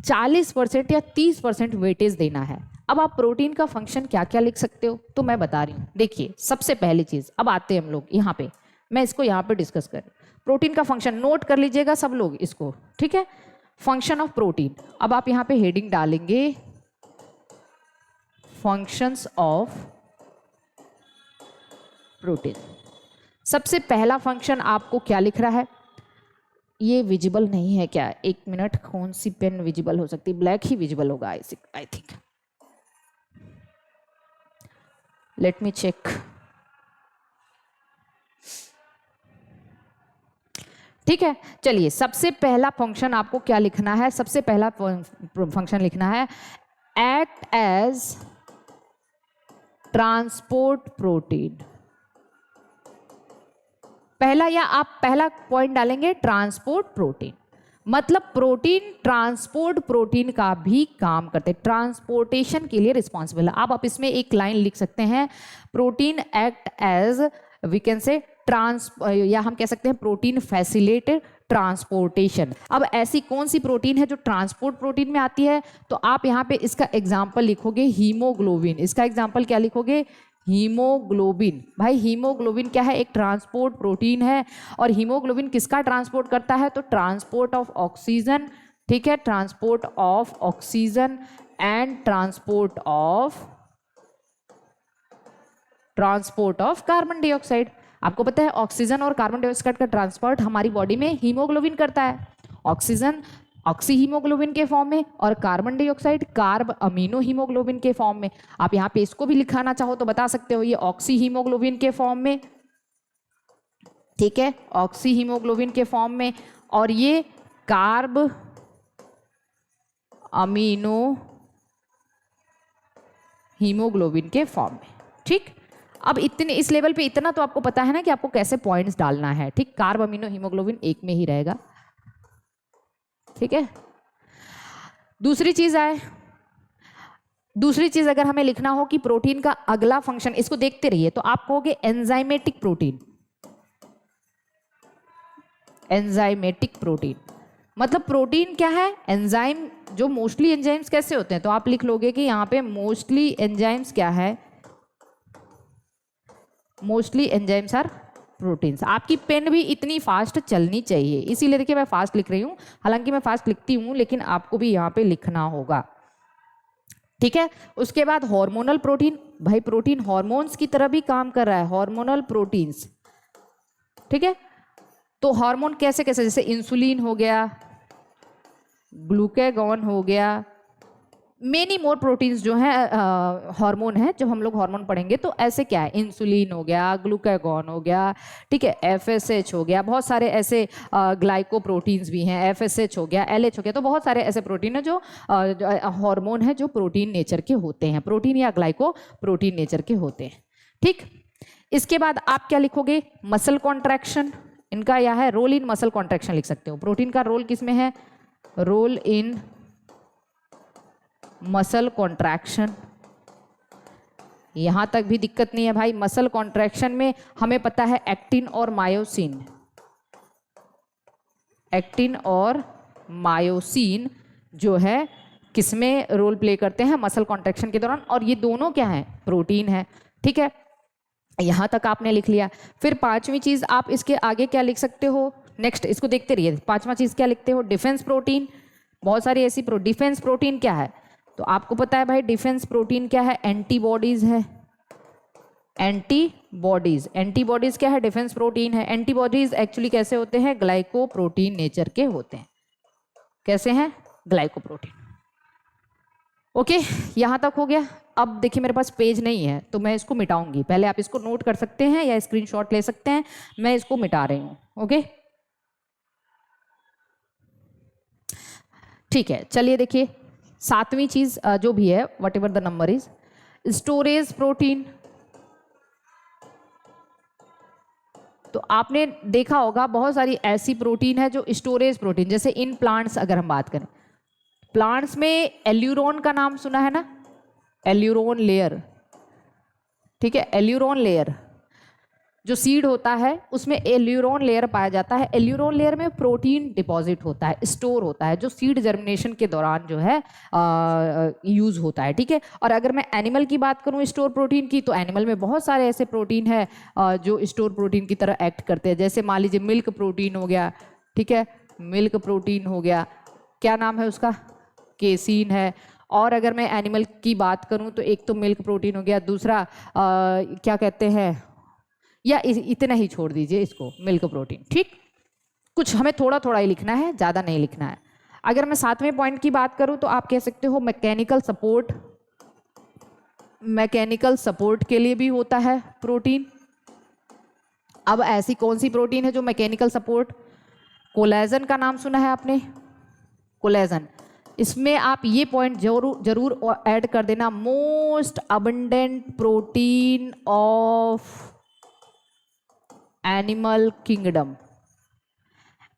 40% या 30% वेटेज देना है। अब आप प्रोटीन का फंक्शन क्या क्या लिख सकते हो तो मैं बता रही हूँ। देखिए सबसे पहली चीज, अब आते हैं हम लोग यहाँ पे, मैं इसको यहाँ पे डिस्कस कर रही हूँ। प्रोटीन का फंक्शन नोट कर लीजिएगा सब लोग इसको, ठीक है। फंक्शन ऑफ प्रोटीन, अब आप यहाँ पे हेडिंग डालेंगे फंक्शंस ऑफ प्रोटीन। सबसे पहला फंक्शन आपको क्या लिख रहा है, ये विजिबल नहीं है क्या, 1 मिनट, कौन सी पेन विजिबल हो सकती है, ब्लैक ही विजिबल होगा I think, let me check. ठीक है, चलिए सबसे पहला फंक्शन आपको क्या लिखना है, सबसे पहला फंक्शन लिखना है एक्ट एज ट्रांसपोर्ट प्रोटीन। पहला, या आप पहला पॉइंट डालेंगे ट्रांसपोर्ट प्रोटीन, मतलब प्रोटीन ट्रांसपोर्ट प्रोटीन का भी काम करते, ट्रांसपोर्टेशन के लिए रिस्पॉन्सिबल है। आप इसमें एक लाइन लिख सकते हैं, protein act as we can say या हम कह सकते हैं प्रोटीन फैसिलिटेट ट्रांसपोर्टेशन। अब ऐसी कौन सी प्रोटीन है जो ट्रांसपोर्ट प्रोटीन में आती है, तो आप यहाँ पे इसका एग्जाम्पल लिखोगे हीमोग्लोबिन। इसका एग्जाम्पल क्या लिखोगे, हीमोग्लोबिन। भाई हीमोग्लोबिन क्या है, एक ट्रांसपोर्ट प्रोटीन है। और हीमोग्लोबिन किसका ट्रांसपोर्ट करता है, तो ट्रांसपोर्ट ऑफ ऑक्सीजन, ठीक है, transport of oxygen and transport of carbon dioxide. आपको पता है ऑक्सीजन और कार्बन डाइऑक्साइड का ट्रांसपोर्ट हमारी बॉडी में हीमोग्लोबिन करता है। ऑक्सीजन ऑक्सी हीमोग्लोबिन के फॉर्म में, और carbon dioxide carb amino haemoglobin के फॉर्म में। आप यहाँ पे इसको भी लिखाना चाहो तो बता सकते हो, ये ऑक्सी हीमोग्लोबिन के फॉर्म में, ठीक है, ऑक्सी हीमोग्लोबिन के फॉर्म में, और ये कार्ब अमीनो हीमोग्लोबिन के फॉर्म में। ठीक, अब इतने इस लेवल पे इतना तो आपको पता है ना कि आपको कैसे पॉइंट्स डालना है। ठीक, कार्ब अमीनो हीमोग्लोबिन एक में ही रहेगा। ठीक है, दूसरी चीज अगर हमें लिखना हो कि प्रोटीन का अगला फंक्शन, इसको देखते रहिए, तो आप कहोगे एंजाइमेटिक प्रोटीन। एंजाइमेटिक प्रोटीन मतलब प्रोटीन क्या है, एंजाइम। जो मोस्टली एंजाइम्स कैसे होते हैं, तो आप लिख लोगे कि यहाँ पे मोस्टली एंजाइम्स क्या है, मोस्टली एंजाइम्स आर प्रोटीन्स। आपकी पेन भी इतनी फास्ट चलनी चाहिए, इसीलिए देखिए मैं फास्ट लिख रही हूँ, हालांकि मैं फास्ट लिखती हूँ लेकिन आपको भी यहाँ पे लिखना होगा। ठीक है, उसके बाद हार्मोनल प्रोटीन। भाई प्रोटीन हार्मोन्स की तरह भी काम कर रहा है, हार्मोनल प्रोटीन्स। ठीक है, तो हार्मोन कैसे कैसे, जैसे इंसुलिन हो गया, ग्लूकागॉन हो गया, मेनी मोर प्रोटीन्स जो हैं हार्मोन है। जब हम लोग हार्मोन पढ़ेंगे तो ऐसे क्या है, इंसुलिन हो गया, ग्लूकागॉन हो गया, ठीक है, एफएसएच हो गया, बहुत सारे ऐसे ग्लाइकोप्रोटीन्स भी हैं, एफएसएच हो गया, एलएच हो गया, तो बहुत सारे ऐसे प्रोटीन है जो हार्मोन है जो प्रोटीन नेचर के होते हैं, प्रोटीन या ग्लाइको प्रोटीन नेचर के होते हैं। ठीक, इसके बाद आप क्या लिखोगे, मसल कॉन्ट्रैक्शन। इनका यह है रोल इन मसल कॉन्ट्रैक्शन लिख सकते हो। प्रोटीन का रोल किसमें है, रोल इन मसल कॉन्ट्रैक्शन। यहां तक भी दिक्कत नहीं है भाई, मसल कॉन्ट्रैक्शन में हमें पता है एक्टिन और मायोसिन, एक्टिन और मायोसिन जो है किसमें रोल प्ले करते हैं, मसल कॉन्ट्रैक्शन के दौरान, और ये दोनों क्या है, प्रोटीन है। ठीक है, यहां तक आपने लिख लिया। फिर पांचवी चीज आप इसके आगे क्या लिख सकते हो, नेक्स्ट इसको देखते रहिए, पांचवा चीज क्या लिखते हो, डिफेंस प्रोटीन। बहुत सारी ऐसी डिफेंस प्रोटीन क्या है, तो आपको पता है भाई डिफेंस प्रोटीन क्या है, एंटीबॉडीज है। एंटीबॉडीज, एंटीबॉडीज क्या है, डिफेंस प्रोटीन है। एंटीबॉडीज एक्चुअली कैसे होते हैं, ग्लाइकोप्रोटीन नेचर के होते हैं। कैसे हैं, ग्लाइकोप्रोटीन। ओके, यहां तक हो गया। अब देखिए मेरे पास पेज नहीं है तो मैं इसको मिटाऊंगी, पहले आप इसको नोट कर सकते हैं या स्क्रीनशॉट ले सकते हैं, मैं इसको मिटा रही हूं। ओके, ठीक है, चलिए देखिए सातवीं चीज जो भी है, what ever the number is, storage protein. तो आपने देखा होगा बहुत सारी ऐसी प्रोटीन है जो स्टोरेज प्रोटीन, जैसे इन प्लांट्स अगर हम बात करें, प्लांट्स में एल्यूरोन का नाम सुना है ना, एल्यूरोन लेयर। ठीक है, एल्यूरोन लेयर जो सीड होता है उसमें एल्यूरोन लेयर पाया जाता है। एल्यूरोन लेयर में प्रोटीन डिपॉजिट होता है, स्टोर होता है, जो सीड जर्मिनेशन के दौरान जो है यूज होता है। ठीक है, और अगर मैं एनिमल की बात करूं स्टोर प्रोटीन की, तो एनिमल में बहुत सारे ऐसे प्रोटीन है जो स्टोर प्रोटीन की तरह एक्ट करते हैं। जैसे मान लीजिए मिल्क प्रोटीन हो गया, ठीक है, मिल्क प्रोटीन हो गया, क्या नाम है उसका, केसीन है। और अगर मैं एनिमल की बात करूं तो एक तो मिल्क प्रोटीन हो गया, दूसरा क्या कहते हैं, या इतना ही छोड़ दीजिए इसको, मिल्क प्रोटीन। ठीक, कुछ हमें थोड़ा थोड़ा ही लिखना है, ज़्यादा नहीं लिखना है। अगर मैं सातवें पॉइंट की बात करूं तो आप कह सकते हो मैकेनिकल सपोर्ट। मैकेनिकल सपोर्ट के लिए भी होता है प्रोटीन। अब ऐसी कौन सी प्रोटीन है जो मैकेनिकल सपोर्ट, कोलेजन का नाम सुना है आपने, कोलेजन। इसमें आप ये पॉइंट जरूर ऐड कर देना, most abundant protein of animal kingdom.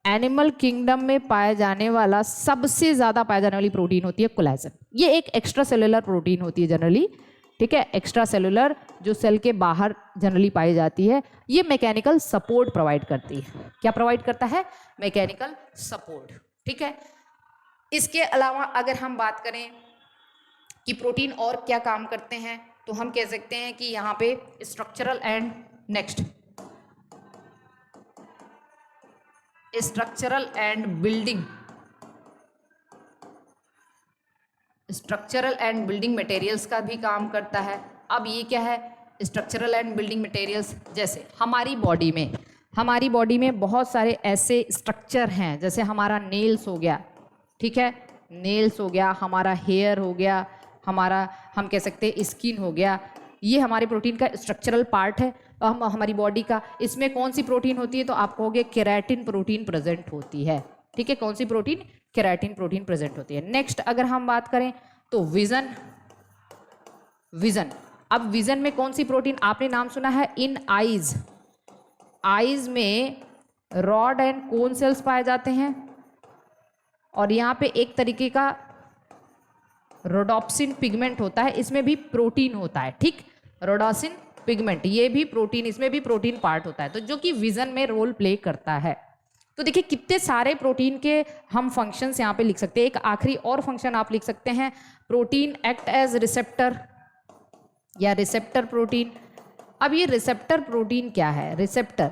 Animal kingdom में पाया जाने वाला सबसे ज्यादा पाया जाने वाली प्रोटीन होती है कोलेजन। ये एक एक्स्ट्रा सेलुलर प्रोटीन होती है जनरली। ठीक है, एक्स्ट्रा सेलुलर जो सेल के बाहर जनरली पाई जाती है। ये मैकेनिकल सपोर्ट प्रोवाइड करती है। क्या प्रोवाइड करता है, मैकेनिकल सपोर्ट। ठीक है, इसके अलावा अगर हम बात करें कि प्रोटीन और क्या काम करते हैं, तो हम कह सकते हैं कि यहाँ पे structural and next structural and building, structural and building materials का भी काम करता है। अब ये क्या है, स्ट्रक्चरल एंड बिल्डिंग मटेरियल्स, जैसे हमारी बॉडी में बहुत सारे ऐसे स्ट्रक्चर हैं, जैसे हमारा नेल्स हो गया, ठीक है, नेल्स हो गया, हमारा हेयर हो गया, हमारा हम कह सकते हैं स्किन हो गया, ये हमारे प्रोटीन का स्ट्रक्चरल पार्ट है हमारी बॉडी का। इसमें कौन सी प्रोटीन होती है, तो आप कहोगे केराटिन प्रोटीन प्रेजेंट होती है। ठीक है, कौन सी प्रोटीन, केराटिन प्रोटीन प्रेजेंट होती है। नेक्स्ट अगर हम बात करें तो विजन, विजन, अब विजन में कौन सी प्रोटीन, आपने नाम सुना है इन आईज, आईज में रॉड एंड कोन सेल्स पाए जाते हैं, और यहाँ पे एक तरीके का रोडोप्सिन पिगमेंट होता है, इसमें भी प्रोटीन होता है। ठीक, रोडोप्सिन पिगमेंट, ये भी प्रोटीन, इसमें भी प्रोटीन पार्ट होता है, तो जो कि विजन में रोल प्ले करता है। तो देखिए कितने सारे प्रोटीन के हम फंक्शंस यहाँ पे लिख सकते हैं। एक आखिरी और फंक्शन आप लिख सकते हैं, प्रोटीन एक्ट एज रिसेप्टर या रिसेप्टर प्रोटीन। अब ये रिसेप्टर प्रोटीन क्या है, रिसेप्टर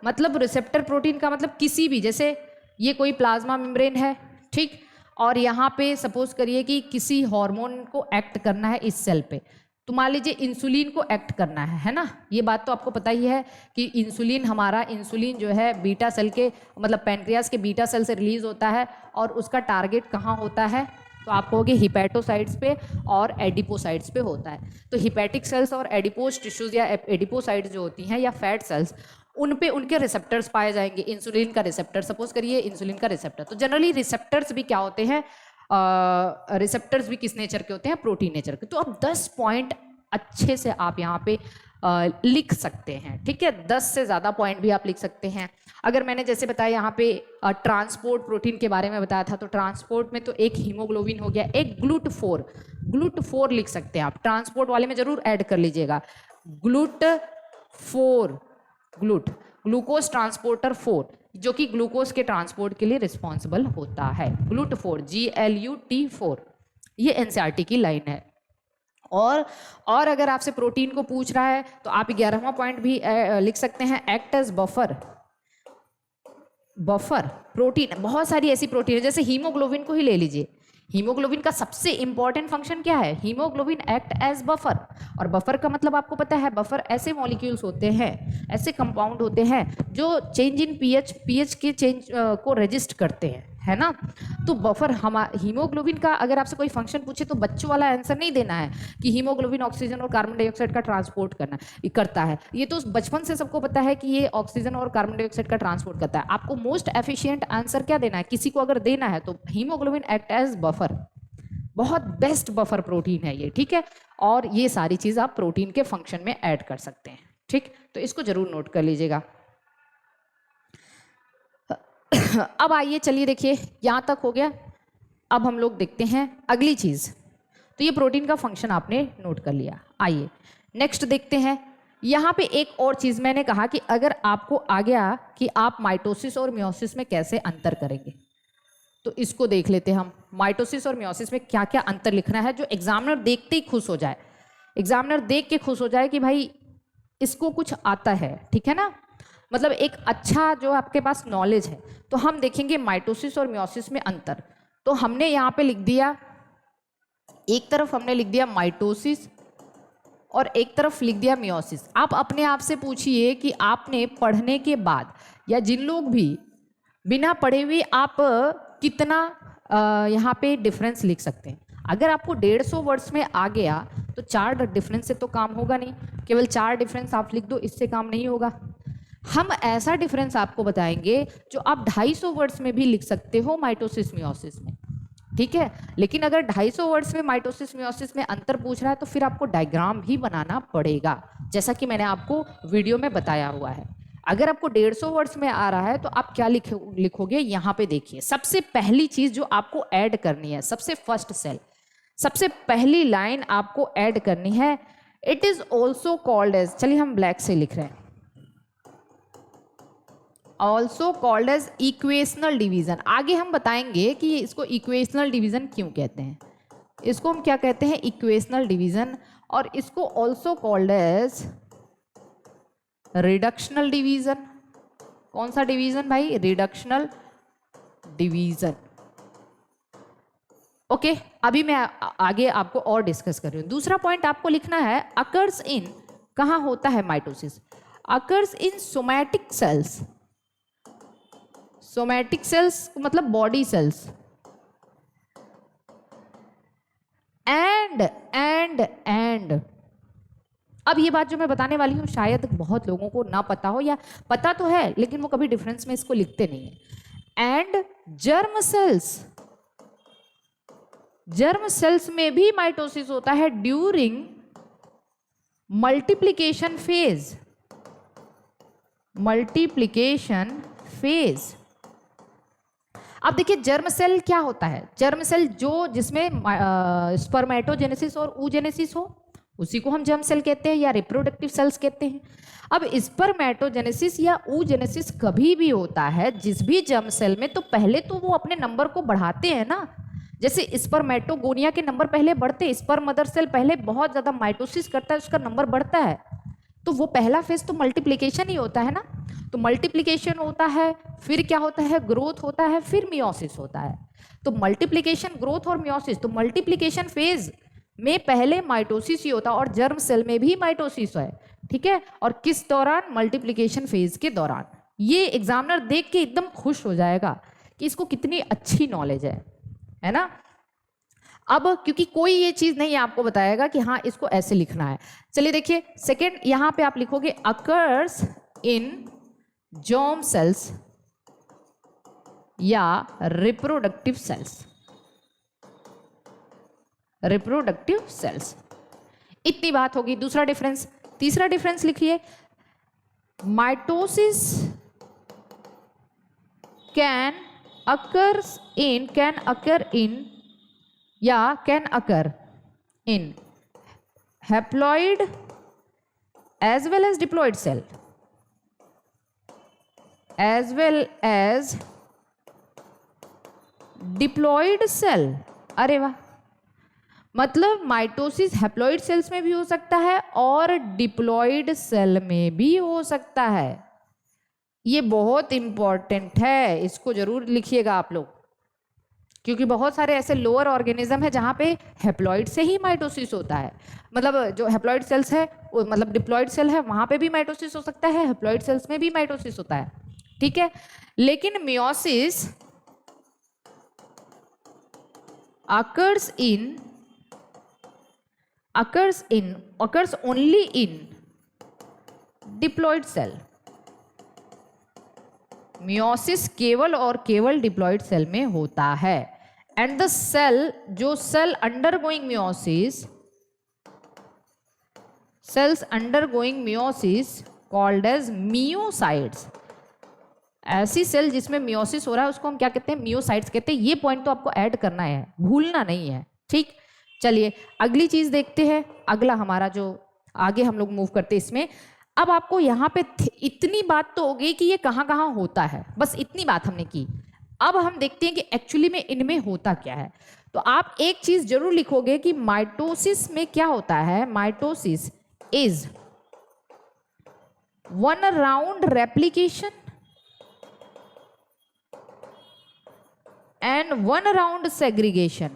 मतलब, रिसेप्टर प्रोटीन का मतलब किसी भी, जैसे ये कोई प्लाज्मा मेम्ब्रेन है, ठीक, और यहाँ पे सपोज करिए कि किसी हार्मोन को एक्ट करना है इस सेल पे, तो मान लीजिए इंसुलिन को एक्ट करना है ना। ये बात तो आपको पता ही है कि इंसुलिन, हमारा इंसुलिन जो है बीटा सेल के मतलब पैनक्रियास के बीटा सेल से रिलीज होता है, और उसका टारगेट कहाँ होता है, तो आप कहोगे हिपैटोसाइट्स पे और एडिपोसाइट्स पे होता है। तो हिपैटिक सेल्स और एडिपोज टिश्यूज या एडिपोसाइट्स जो होती हैं या फैट सेल्स, उन पे उनके रिसेप्टर्स पाए जाएंगे। इंसुलिन का रिसेप्टर, सपोज करिए इंसुलिन का रिसेप्टर, तो जनरली रिसेप्टर्स भी क्या होते हैं, रिसेप्टर्स भी किस नेचर के होते हैं, प्रोटीन नेचर के। तो अब 10 पॉइंट अच्छे से आप यहाँ पे लिख सकते हैं। ठीक है, 10 से ज़्यादा पॉइंट भी आप लिख सकते हैं। अगर मैंने जैसे बताया यहाँ पे ट्रांसपोर्ट प्रोटीन के बारे में बताया था, तो ट्रांसपोर्ट में तो एक हीमोग्लोबिन हो गया, एक GLUT4, GLUT4 लिख सकते हैं आप, ट्रांसपोर्ट वाले में जरूर ऐड कर लीजिएगा, GLUT4, ग्लूकोज ट्रांसपोर्टर 4, जो कि ग्लूकोज के ट्रांसपोर्ट के लिए रिस्पॉन्सिबल होता है। GLUT4, GLUT4, ये एनसीईआरटी की लाइन है। और अगर आपसे प्रोटीन को पूछ रहा है तो आप 11वां पॉइंट भी लिख सकते हैं, act as buffer. Buffer protein, बहुत सारी ऐसी प्रोटीन है, जैसे हीमोग्लोबिन को ही ले लीजिए, हीमोग्लोबिन का सबसे इंपॉर्टेंट फंक्शन क्या है, हीमोग्लोबिन एक्ट एज बफर। और बफर का मतलब आपको पता है, बफर ऐसे मॉलिक्यूल्स होते हैं, ऐसे कंपाउंड होते हैं जो चेंज इन पीएच के चेंज को रजिस्ट करते हैं, है ना। तो बफर, हीमोग्लोबिन का अगर आपसे कोई फंक्शन पूछे तो बच्चों वाला आंसर नहीं देना है कि हीमोग्लोबिन ऑक्सीजन और कार्बन डाइऑक्साइड का ट्रांसपोर्ट करता है। ये तो बचपन से सबको पता है कि ये ऑक्सीजन और कार्बन डाइऑक्साइड का ट्रांसपोर्ट करता है। आपको मोस्ट एफिशिएंट आंसर क्या देना है, किसी को अगर देना है, तो हीमोग्लोबिन एक्ट एज बफर, बहुत बेस्ट बफर प्रोटीन है ये। ठीक है, और ये सारी चीज आप प्रोटीन के फंक्शन में ऐड कर सकते हैं। ठीक, तो इसको जरूर नोट कर लीजिएगा। अब आइए, चलिए देखिए, यहां तक हो गया। अब हम लोग देखते हैं अगली चीज। तो ये प्रोटीन का फंक्शन आपने नोट कर लिया। आइए नेक्स्ट देखते हैं। यहां पे एक और चीज मैंने कहा कि अगर आपको आ गया कि आप माइटोसिस और मियोसिस में कैसे अंतर करेंगे, तो इसको देख लेते हैं हम। माइटोसिस और मियोसिस में क्या क्या अंतर लिखना है, जो एग्जामिनर देखते ही खुश हो जाए, एग्जामिनर देख के खुश हो जाए कि भाई इसको कुछ आता है। ठीक है ना, मतलब एक अच्छा जो आपके पास नॉलेज है। तो हम देखेंगे माइटोसिस और मियोसिस में अंतर। तो हमने यहाँ पे लिख दिया, एक तरफ हमने लिख दिया माइटोसिस और एक तरफ लिख दिया मियोसिस। आप अपने आप से पूछिए कि आपने पढ़ने के बाद, या जिन लोग भी बिना पढ़े हुए, आप कितना यहाँ पे डिफरेंस लिख सकते हैं। अगर आपको 150 वर्ड्स में आ गया तो 4 डिफरेंस से तो काम होगा नहीं, केवल 4 डिफरेंस आप लिख दो, इससे काम नहीं होगा। हम ऐसा डिफरेंस आपको बताएंगे जो आप 250 वर्ड्स में भी लिख सकते हो माइटोसिस मियोसिस में। ठीक है, लेकिन अगर 250 वर्ड्स में माइटोसिस मियोसिस में अंतर पूछ रहा है तो फिर आपको डायग्राम भी बनाना पड़ेगा, जैसा कि मैंने आपको वीडियो में बताया हुआ है। अगर आपको 150 वर्ड्स में आ रहा है तो आप क्या लिखोगे, यहाँ पे देखिए। सबसे पहली चीज जो आपको ऐड करनी है, सबसे फर्स्ट सेल, सबसे पहली लाइन आपको ऐड करनी है, it is also called as, चलिए हम ब्लैक से लिख रहे हैं, also called as equational division. आगे हम बताएंगे कि इसको इक्वेशनल डिवीजन क्यों कहते हैं। इसको हम क्या कहते हैं, इक्वेशनल डिवीजन। और इसको also called as reductional division. कौन सा डिवीजन भाई, रिडक्शनल डिवीजन। ओके, अभी मैं आगे आपको और डिस्कस कर रही हूं। दूसरा पॉइंट आपको लिखना है, अकर्स इन, कहां होता है mitosis, occurs in somatic cells. Somatic cells मतलब बॉडी सेल्स, एंड अब ये बात जो मैं बताने वाली हूँ शायद बहुत लोगों को ना पता हो, या पता तो है लेकिन वो कभी डिफरेंस में इसको लिखते नहीं है। एंड जर्म सेल्स में भी माइटोसिस होता है ड्यूरिंग मल्टीप्लिकेशन फेज। अब देखिए जर्म सेल क्या होता है, जर्म सेल जिसमें स्पर्मेटोजेनेसिस और ooजेनेसिस हो उसी को हम जर्म सेल कहते हैं या रिप्रोडक्टिव सेल्स कहते हैं। अब स्पर्मेटोजेनेसिस या ooजेनेसिस कभी भी होता है जिस भी जर्म सेल में, तो पहले तो वो अपने नंबर को बढ़ाते हैं ना, जैसे स्पर्मेटोगोनिया के नंबर पहले बढ़ते हैं, स्पर्म मदर सेल पहले बहुत ज्यादा माइटोसिस करता है, उसका नंबर बढ़ता है, तो वो पहला फेज तो मल्टीप्लिकेशन ही होता है ना। तो मल्टीप्लिकेशन होता है, फिर क्या होता है, ग्रोथ होता है, फिर मियोसिस होता है। तो मल्टीप्लिकेशन, ग्रोथ और मियोसिस, तो मल्टीप्लिकेशन फेज में पहले माइटोसिस ही होता है और जर्म सेल में भी माइटोसिस है, ठीक है। और किस दौरान, मल्टीप्लिकेशन फेज के दौरान। ये एग्जामिनर देख के एकदम खुश हो जाएगा कि इसको कितनी अच्छी नॉलेज है ना। अब क्योंकि कोई ये चीज नहीं आपको बताएगा कि हाँ इसको ऐसे लिखना है। चलिए देखिए सेकेंड, यहां पे आप लिखोगे अकर्स इन जर्म सेल्स या रिप्रोडक्टिव सेल्स। इतनी बात होगी। दूसरा डिफरेंस, तीसरा डिफरेंस लिखिए, mitosis can occur in haploid as well as diploid cell, अरे वाह, मतलब माइटोसिस हैप्लॉइड सेल्स में भी हो सकता है और डिप्लॉइड सेल में भी हो सकता है। ये बहुत इंपॉर्टेंट है, इसको जरूर लिखिएगा आप लोग, क्योंकि बहुत सारे ऐसे लोअर ऑर्गेनिज्म है जहां पे हैप्लॉइड से ही माइटोसिस होता है। मतलब जो हैप्लॉइड सेल्स है, मतलब डिप्लॉइड सेल है, वहां पे भी माइटोसिस हो सकता है, हैप्लॉइड सेल्स में भी माइटोसिस होता है, ठीक है। लेकिन meiosis occurs only in diploid cell। Meiosis केवल और केवल डिप्लॉइड सेल में होता है। एंड द सेल, जो cell undergoing meiosis called as meiocytes. ऐसी सेल जिसमें मियोसिस हो रहा है उसको हम क्या कहते हैं, मियोसाइट्स कहते हैं। ये पॉइंट तो आपको ऐड करना है, भूलना नहीं है, ठीक। चलिए अगली चीज देखते हैं, अगला हमारा जो आगे हम लोग मूव करते हैं इसमें। अब आपको यहाँ पे इतनी बात तो हो गई कि ये कहाँ कहाँ होता है, बस इतनी बात हमने की। अब हम देखते हैं कि एक्चुअली में इनमें होता क्या है। तो आप एक चीज जरूर लिखोगे कि माइटोसिस में क्या होता है, mitosis is one round replication and one round segregation.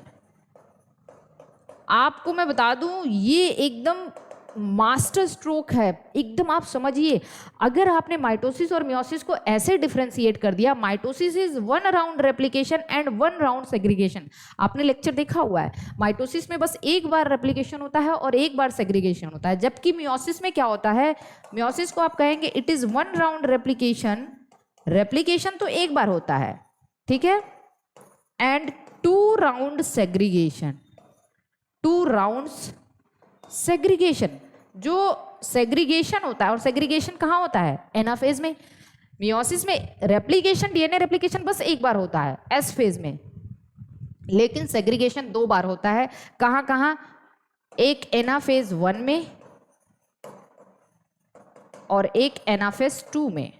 आपको मैं बता दूं ये एकदम मास्टर स्ट्रोक है, एकदम आप समझिए। अगर आपने माइटोसिस और मियोसिस को ऐसे डिफरेंशिएट कर दिया, mitosis is one round replication and one round segregation. आपने लेक्चर देखा हुआ है, माइटोसिस में बस एक बार रेप्लिकेशन होता है और एक बार सेग्रीगेशन होता है, जबकि मियोसिस में क्या होता है, मियोसिस को आप कहेंगे it is one round replication, replication तो एक बार होता है, ठीक है, and two round segregation, two rounds segregation. जो सेग्रीगेशन होता है, और सेग्रीगेशन कहाँ होता है, एनाफेज में। मियोसिस में रेप्लिकेशन, डीएनए रेप्लिकेशन बस एक बार होता है एस फेज में, लेकिन सेग्रीगेशन दो बार होता है। कहाँ कहाँ, एक एनाफेज 1 में और एक एनाफेज 2 में,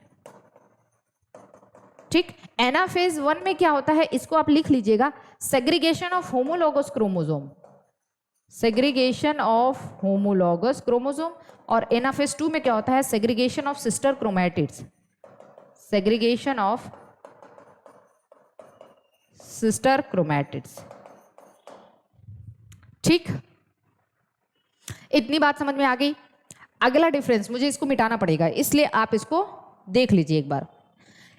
ठीक। एनाफेज 1 में क्या होता है, इसको आप लिख लीजिएगा, segregation of homologous chromosome, segregation of homologous chromosome. और एनाफेज 2 में क्या होता है, segregation of sister chromatids, segregation of sister chromatids, ठीक। इतनी बात समझ में आ गई। अगला डिफरेंस, मुझे इसको मिटाना पड़ेगा इसलिए आप इसको देख लीजिए एक बार।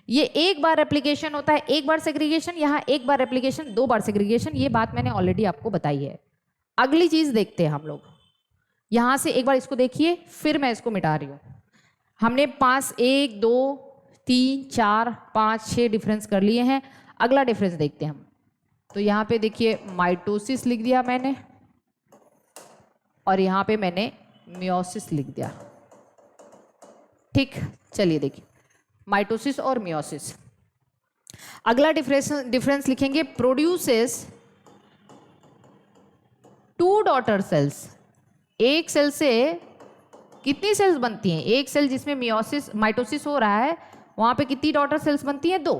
ये एक बार रेप्लिकेशन होता है, एक बार सेग्रीगेशन, यहाँ एक बार रेप्लिकेशन, दो बार सेग्रीगेशन। ये बात मैंने ऑलरेडी आपको बताई है। अगली चीज देखते हैं हम लोग, यहां से एक बार इसको देखिए, फिर मैं इसको मिटा रही हूं। हमने 5 1 2 3 4 5 6 डिफरेंस कर लिए हैं। अगला डिफरेंस देखते हैं हम। तो यहाँ पे देखिए माइटोसिस लिख दिया मैंने, और यहाँ पे मैंने मियोसिस लिख दिया। ठीक, चलिए देखिए माइटोसिस और मियोसिस। अगला डिफरेंस लिखेंगे, प्रोड्यूसेस 2 डॉटर सेल्स। एक सेल से कितनी सेल्स बनती हैं? एक सेल जिसमें मियोसिस माइटोसिस हो रहा है वहां पे कितनी डॉटर सेल्स बनती हैं? 2।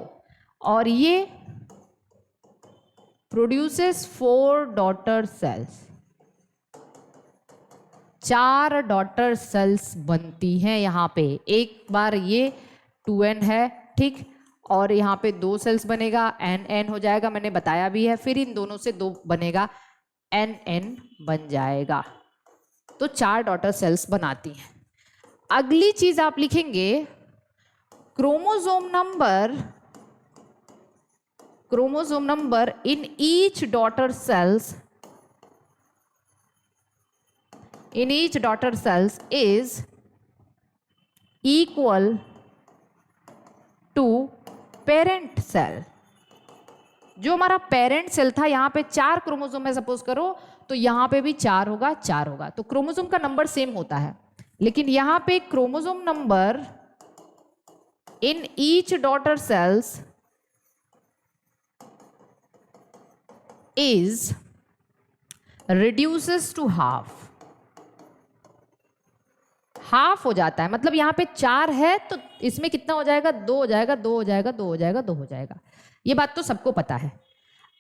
और ये produces 4 daughter cells, 4 daughter cells बनती हैं यहाँ पे। एक बार ये 2n है, ठीक, और यहाँ पे 2 सेल्स बनेगा, n हो जाएगा, मैंने बताया भी है। फिर इन दोनों से 2 बनेगा, n बन जाएगा। तो 4 डॉटर सेल्स बनाती हैं। अगली चीज आप लिखेंगे, chromosome number in each daughter cells is equal to parent cell. जो हमारा पेरेंट सेल था, यहां पे 4 क्रोमोसोम है सपोज करो, तो यहां पे भी 4 होगा, 4 होगा। तो क्रोमोसोम का नंबर सेम होता है, लेकिन यहां पे chromosome number in each daughter cells is reduces to half हो जाता है। मतलब यहां पे 4 है तो इसमें कितना हो जाएगा? 2 हो जाएगा, 2 हो जाएगा, 2 हो जाएगा, 2 हो जाएगा। ये बात तो सबको पता है।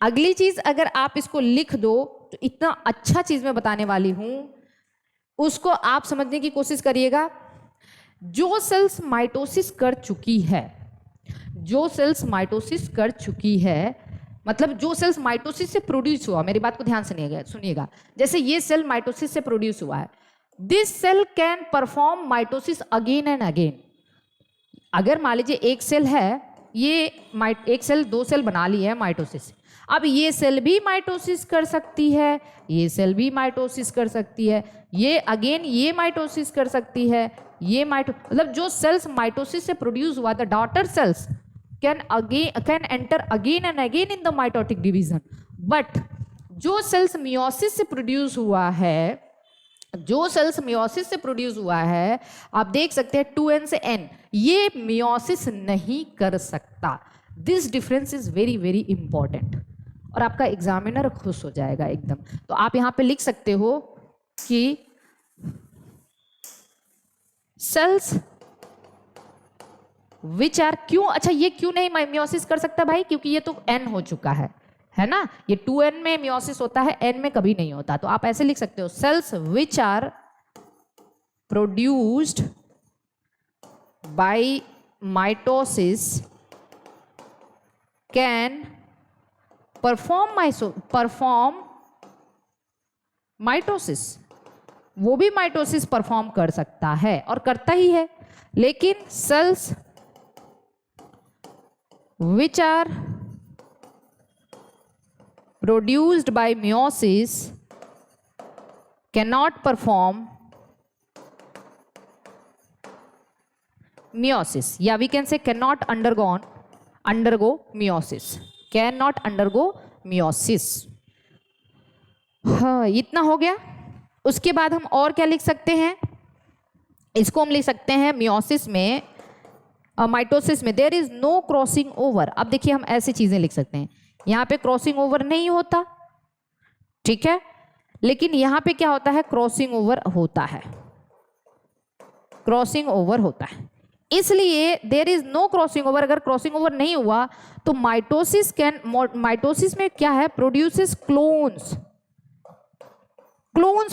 अगली चीज, अगर आप इसको लिख दो तो इतना अच्छा चीज मैं बताने वाली हूं, उसको आप समझने की कोशिश करिएगा। जो सेल्स माइटोसिस कर चुकी है, मतलब जो सेल्स माइटोसिस से प्रोड्यूस हुआ, मेरी बात को ध्यान से सुनिएगा। जैसे ये सेल माइटोसिस से प्रोड्यूस हुआ है, this cell can perform mitosis again and again. अगर मान लीजिए एक सेल है, ये एक सेल 2 सेल बना ली है माइटोसिस से, अब ये सेल भी माइटोसिस कर सकती है, ये सेल भी माइटोसिस कर सकती है, ये अगेन ये माइटोसिस कर सकती है, ये मतलब जो सेल्स माइटोसिस से प्रोड्यूस हुआ, the daughter cells can enter again and again in the mitotic division. But जो सेल्स मियोसिस से प्रोड्यूस हुआ है, आप देख सकते हैं 2n से n, ये मियोसिस नहीं कर सकता। This difference is very very important, और आपका एग्जामिनर खुश हो जाएगा एकदम। तो आप यहां पे लिख सकते हो कि सेल्स विच आर, क्यों, अच्छा ये क्यों नहीं मियोसिस कर सकता भाई? क्योंकि ये तो n हो चुका है ना, ये 2n में मियोसिस होता है, n में कभी नहीं होता। तो आप ऐसे लिख सकते हो, cells which are produced by mitosis can perform mitosis. वो भी माइटोसिस परफॉर्म कर सकता है और करता ही है, लेकिन cells which are produced by meiosis cannot perform meiosis, या we can say cannot undergo meiosis, cannot undergo meiosis। हाँ, इतना हो गया। उसके बाद हम और क्या लिख सकते हैं? इसको हम लिख सकते हैं मियोसिस में, माइटोसिस में there is no crossing over. अब देखिए हम ऐसी चीजें लिख सकते हैं, यहां पे क्रॉसिंग ओवर नहीं होता, ठीक है, लेकिन यहां पे क्या होता है? क्रॉसिंग ओवर होता है। इसलिए there is no crossing over. अगर क्रॉसिंग ओवर नहीं हुआ तो माइटोसिस में क्या है? प्रोड्यूसेस क्लोन्स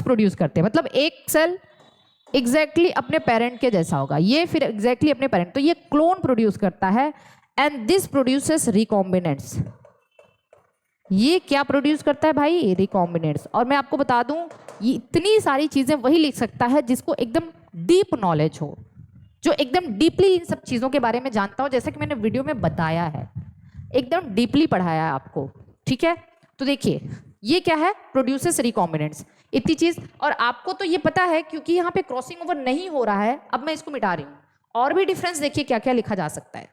प्रोड्यूस करते हैं। मतलब एक सेल एग्जैक्टली अपने पेरेंट के जैसा होगा, ये फिर एग्जैक्टली अपने पेरेंट, तो ये क्लोन प्रोड्यूस करता है, एंड दिस प्रोड्यूसेस रिकॉम्बिनेंट्स। ये क्या प्रोड्यूस करता है भाई? रिकॉम्बिनेंट्स। और मैं आपको बता दूं, ये इतनी सारी चीजें वही लिख सकता है जिसको एकदम डीप नॉलेज हो, जो एकदम डीपली इन सब चीजों के बारे में जानता हो, जैसे कि मैंने वीडियो में बताया है, एकदम डीपली पढ़ाया है आपको, ठीक है। तो देखिए ये क्या है, प्रोड्यूसेस रिकॉम्बिनेंट्स, इतनी चीज। और आपको तो ये पता है क्योंकि यहाँ पे क्रॉसिंग ओवर नहीं हो रहा है, अब मैं इसको मिटा रही हूँ। और भी डिफरेंस देखिए क्या क्या लिखा जा सकता है,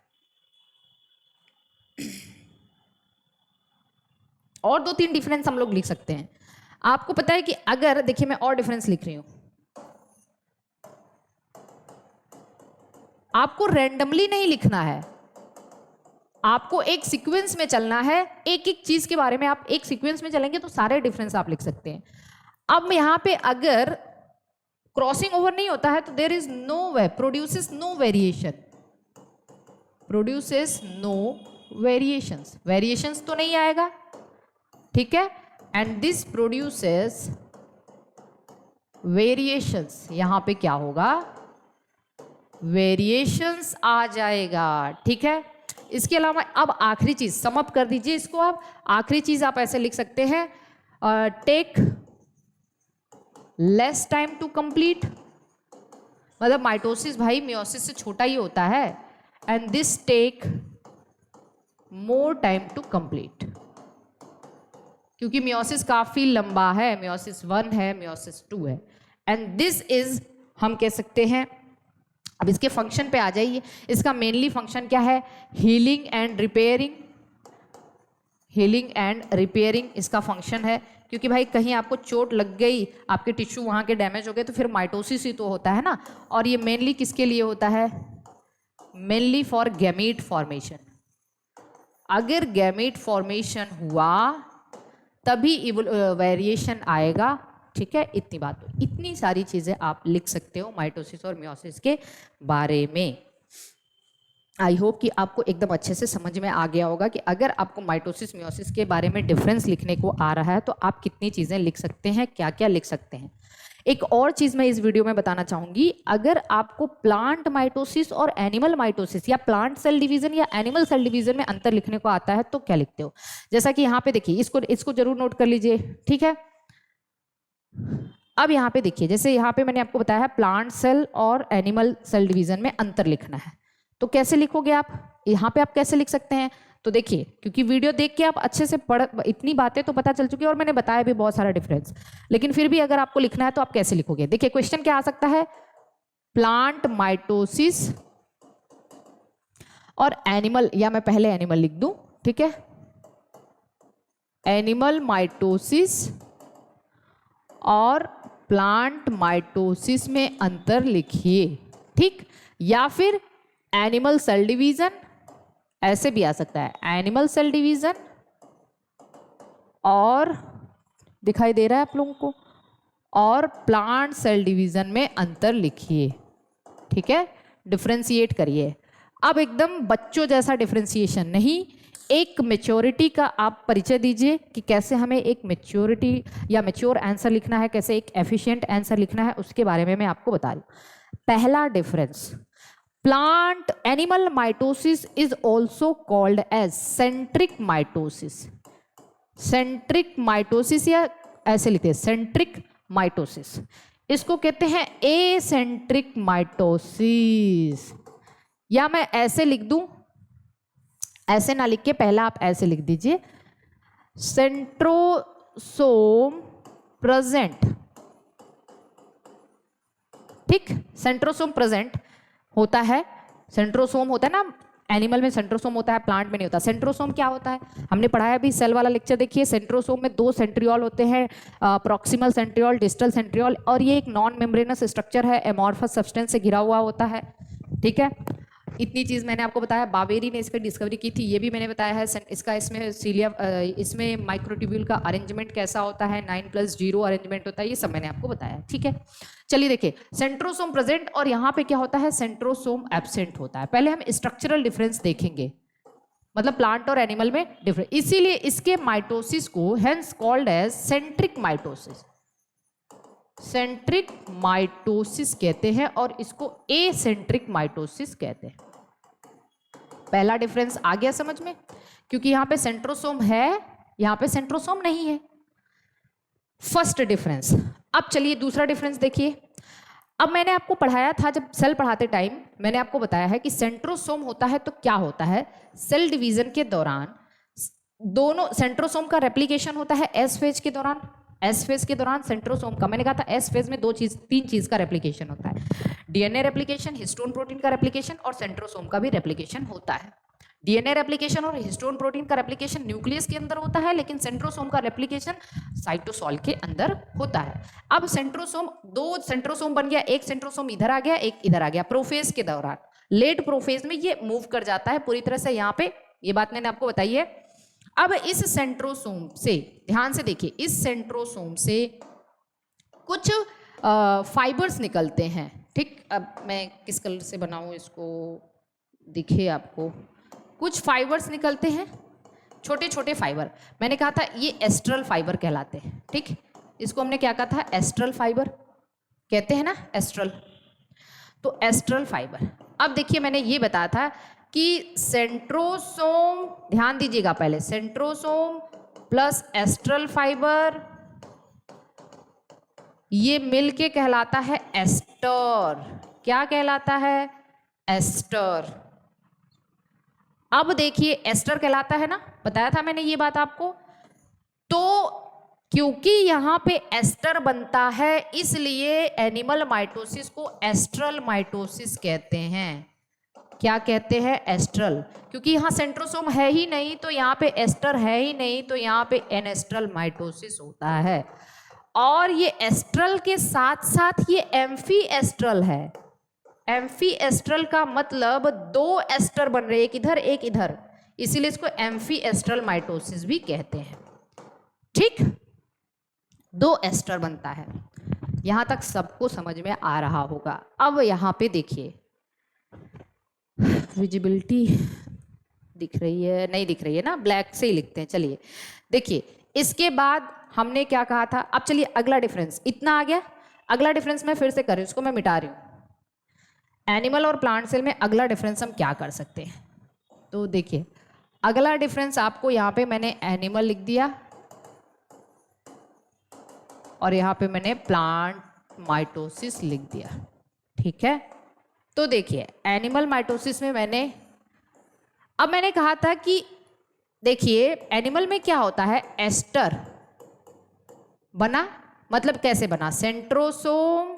और 2-3 डिफरेंस हम लोग लिख सकते हैं। आपको पता है कि अगर देखिए मैं और डिफरेंस लिख रही हूं, आपको रैंडमली नहीं लिखना है, आपको एक सीक्वेंस में चलना है। एक एक चीज के बारे में आप एक सीक्वेंस में चलेंगे तो सारे डिफरेंस आप लिख सकते हैं। अब यहां पे अगर क्रॉसिंग ओवर नहीं होता है तो there is no way, produces no variation, produces no variations, variations तो नहीं आएगा, ठीक है। एंड दिस प्रोड्यूसेस वेरिएशंस, यहां पे क्या होगा, वेरिएशंस आ जाएगा, ठीक है। इसके अलावा अब आखिरी चीज सम अप कर दीजिए इसको। अब आखिरी चीज आप ऐसे लिख सकते हैं, take less time to complete, मतलब माइटोसिस भाई मियोसिस से छोटा ही होता है, and this take more time to complete, क्योंकि मियोसिस काफी लंबा है, मियोसिस 1 है, मियोसिस 2 है। एंड दिस इज, हम कह सकते हैं, अब इसके फंक्शन पे आ जाइए। इसका मेनली फंक्शन क्या है, healing and repairing, healing and repairing इसका फंक्शन है। क्योंकि भाई कहीं आपको चोट लग गई, आपके टिश्यू वहाँ के डैमेज हो गए, तो फिर माइटोसिस ही तो होता है ना। और ये मेनली किसके लिए होता है, मेनली फॉर गैमीट फॉर्मेशन। अगर गैमीट फॉर्मेशन हुआ तभी वेरिएशन आएगा, ठीक है। इतनी बात, इतनी सारी चीजें आप लिख सकते हो माइटोसिस और मियोसिस के बारे में। आई होप कि आपको एकदम अच्छे से समझ में आ गया होगा कि अगर आपको माइटोसिस मियोसिस के बारे में डिफरेंस लिखने को आ रहा है तो आप कितनी चीजें लिख सकते हैं, क्या क्या लिख सकते हैं। एक और चीज मैं इस वीडियो में बताना चाहूंगी, अगर आपको प्लांट माइटोसिस और एनिमल माइटोसिस या प्लांट सेल डिवीजन या एनिमल सेल डिवीजन में अंतर लिखने को आता है तो क्या लिखते हो। जैसा कि यहाँ पे देखिए, इसको जरूर नोट कर लीजिए, ठीक है। अब यहाँ पे देखिए, जैसे यहाँ पे मैंने आपको बताया है प्लांट सेल और एनिमल सेल डिवीजन में अंतर लिखना है, तो कैसे लिखोगे आप, यहाँ पे आप कैसे लिख सकते हैं। तो देखिए, क्योंकि वीडियो देख के आप अच्छे से इतनी बातें तो पता चल चुकी है और मैंने बताया भी बहुत सारा डिफरेंस, लेकिन फिर भी अगर आपको लिखना है तो आप कैसे लिखोगे। देखिए क्वेश्चन क्या आ सकता है, प्लांट माइटोसिस और एनिमल, या मैं पहले एनिमल लिख दूं, ठीक है, एनिमल माइटोसिस और प्लांट माइटोसिस में अंतर लिखिए, ठीक। या फिर एनिमल सेल डिवीजन, ऐसे भी आ सकता है, एनिमल सेल डिवीजन और दिखाई दे रहा है आप लोगों को, और प्लांट सेल डिवीजन में अंतर लिखिए, ठीक है, डिफ्रेंशिएट करिए। अब एकदम बच्चों जैसा डिफ्रेंशिएशन नहीं, एक मैच्योरिटी का आप परिचय दीजिए कि कैसे हमें एक मैच्योरिटी या मैच्योर आंसर लिखना है, कैसे एक एफिशिएंट आंसर लिखना है, उसके बारे में मैं आपको बता रही हूँ। पहला difference, plant animal mitosis is also called as centric mitosis, centric mitosis, या ऐसे लिखते हैं सेंट्रिक माइटोसिस, इसको कहते हैं एसेंट्रिक माइटोसिस। या मैं ऐसे लिख दूं, ऐसे ना लिख के पहला आप ऐसे लिख दीजिए, सेंट्रोसोम प्रेजेंट, ठीक, सेंट्रोसोम प्रेजेंट होता है, सेंट्रोसोम होता है ना एनिमल में, सेंट्रोसोम होता है, प्लांट में नहीं होता। सेंट्रोसोम क्या होता है, हमने पढ़ाया अभी सेल वाला लेक्चर देखिए। सेंट्रोसोम में 2 सेंट्रियोल होते हैं, प्रॉक्सिमल सेंट्रियोल, डिस्टल सेंट्रियोल, और ये एक नॉन मेम्ब्रेनस स्ट्रक्चर है, एमॉर्फस सब्सटेंस से घिरा हुआ होता है, ठीक है। इतनी चीज मैंने आपको बताया, बावेरी ने इसकी डिस्कवरी की थी, ये भी मैंने बताया है। इसका इसमें सीलिया, इसमें माइक्रोट्यूब्यूल का अरेंजमेंट कैसा होता है, 9+0 अरेंजमेंट होता है, ये सब मैंने आपको बताया, ठीक है। चलिए देखिए, सेंट्रोसोम प्रेजेंट और यहाँ पे क्या होता है, सेंट्रोसोम एब्सेंट होता है। पहले हम स्ट्रक्चरल डिफरेंस देखेंगे, मतलब प्लांट और एनिमल में डिफरेंस, इसीलिए इसके माइटोसिस को hence called as centric mitosis, centric mitosis कहते हैं, और इसको एसेंट्रिक माइटोसिस कहते हैं। पहला डिफरेंस आ गया समझ में, क्योंकि यहां पे सेंट्रोसोम है, यहां पे सेंट्रोसोम नहीं है, फर्स्ट डिफरेंस। अब चलिए दूसरा डिफरेंस देखिए। अब मैंने आपको पढ़ाया था, जब सेल पढ़ाते टाइम मैंने आपको बताया है कि सेंट्रोसोम होता है तो क्या होता है, सेल डिवीजन के दौरान दोनों सेंट्रोसोम का रेप्लिकेशन होता है एस फेज के दौरान, एस फेज के दौरान सेंट्रोसोम का, मैंने कहा था एस फेज में तीन चीज का रेप्लिकेशन होता है, डीएनए रेप्लिकेशन, हिस्टोन प्रोटीन का रेप्लिकेशन और सेंट्रोसोम का भी रेप्लिकेशन होता है। डीएनए रेप्लिकेशन और हिस्टोन प्रोटीन का रेप्लिकेशन न्यूक्लियस के अंदर होता है, लेकिन सेंट्रोसोम का रेप्लिकेशन साइटोसॉल के अंदर होता है। अब सेंट्रोसोम, दो सेंट्रोसोम बन गया, एक सेंट्रोसोम इधर आ गया, एक इधर आ गया। प्रोफेज के दौरान, लेट प्रोफेज में ये मूव कर जाता है पूरी तरह से यहाँ पे, ये बात मैंने आपको बताई है। अब इस सेंट्रोसोम से, ध्यान से देखिए, इस सेंट्रोसोम से कुछ फाइबर्स निकलते हैं, ठीक। अब मैं किस कलर से बनाऊं इसको दिखे आपको, कुछ फाइबर्स निकलते हैं, छोटे छोटे फाइबर। मैंने कहा था ये एस्ट्रल फाइबर कहलाते हैं, ठीक। इसको हमने क्या कहा था, एस्ट्रल फाइबर कहते हैं ना, एस्ट्रल, तो एस्ट्रल फाइबर। अब देखिए मैंने ये बताया था कि सेंट्रोसोम, ध्यान दीजिएगा पहले, सेंट्रोसोम प्लस एस्ट्रल फाइबर ये मिलके कहलाता है एस्टर। क्या कहलाता है, एस्टर। अब देखिए एस्टर कहलाता है ना, बताया था मैंने ये बात आपको। तो क्योंकि यहाँ पे एस्टर बनता है इसलिए एनिमल माइटोसिस को एस्ट्रल माइटोसिस कहते हैं। क्या कहते हैं, एस्ट्रल। क्योंकि यहाँ सेंट्रोसोम है ही नहीं तो यहाँ पे एस्टर है ही नहीं, तो यहाँ पे एनेस्ट्रल माइटोसिस होता है। और ये एस्ट्रल के साथ साथ ये एम्फी एस्ट्रल है। एम्फी एस्ट्रल का मतलब दो एस्टर बन रहे, एक इधर एक इधर, इसीलिए इसको एम्फी एस्ट्रल माइटोसिस भी कहते हैं, ठीक। दो एस्टर बनता है। यहां तक सबको समझ में आ रहा होगा। अब यहां पे देखिए, विजिबिलिटी दिख रही है, नहीं दिख रही है ना, ब्लैक से ही लिखते हैं। चलिए देखिए, इसके बाद हमने क्या कहा था। अब चलिए अगला डिफरेंस, इतना आ गया। अगला डिफरेंस मैं फिर से कर रही हूँ, उसको मैं मिटा रही हूँ। एनिमल और प्लांट सेल में अगला डिफरेंस हम क्या कर सकते हैं, तो देखिए अगला डिफरेंस आपको यहाँ पे मैंने एनिमल लिख दिया और यहाँ पे मैंने प्लांट माइटोसिस लिख दिया, ठीक है। तो देखिए एनिमल माइटोसिस में अब मैंने कहा था कि देखिए एनिमल में क्या होता है, एस्टर बना, मतलब कैसे बना, सेंट्रोसोम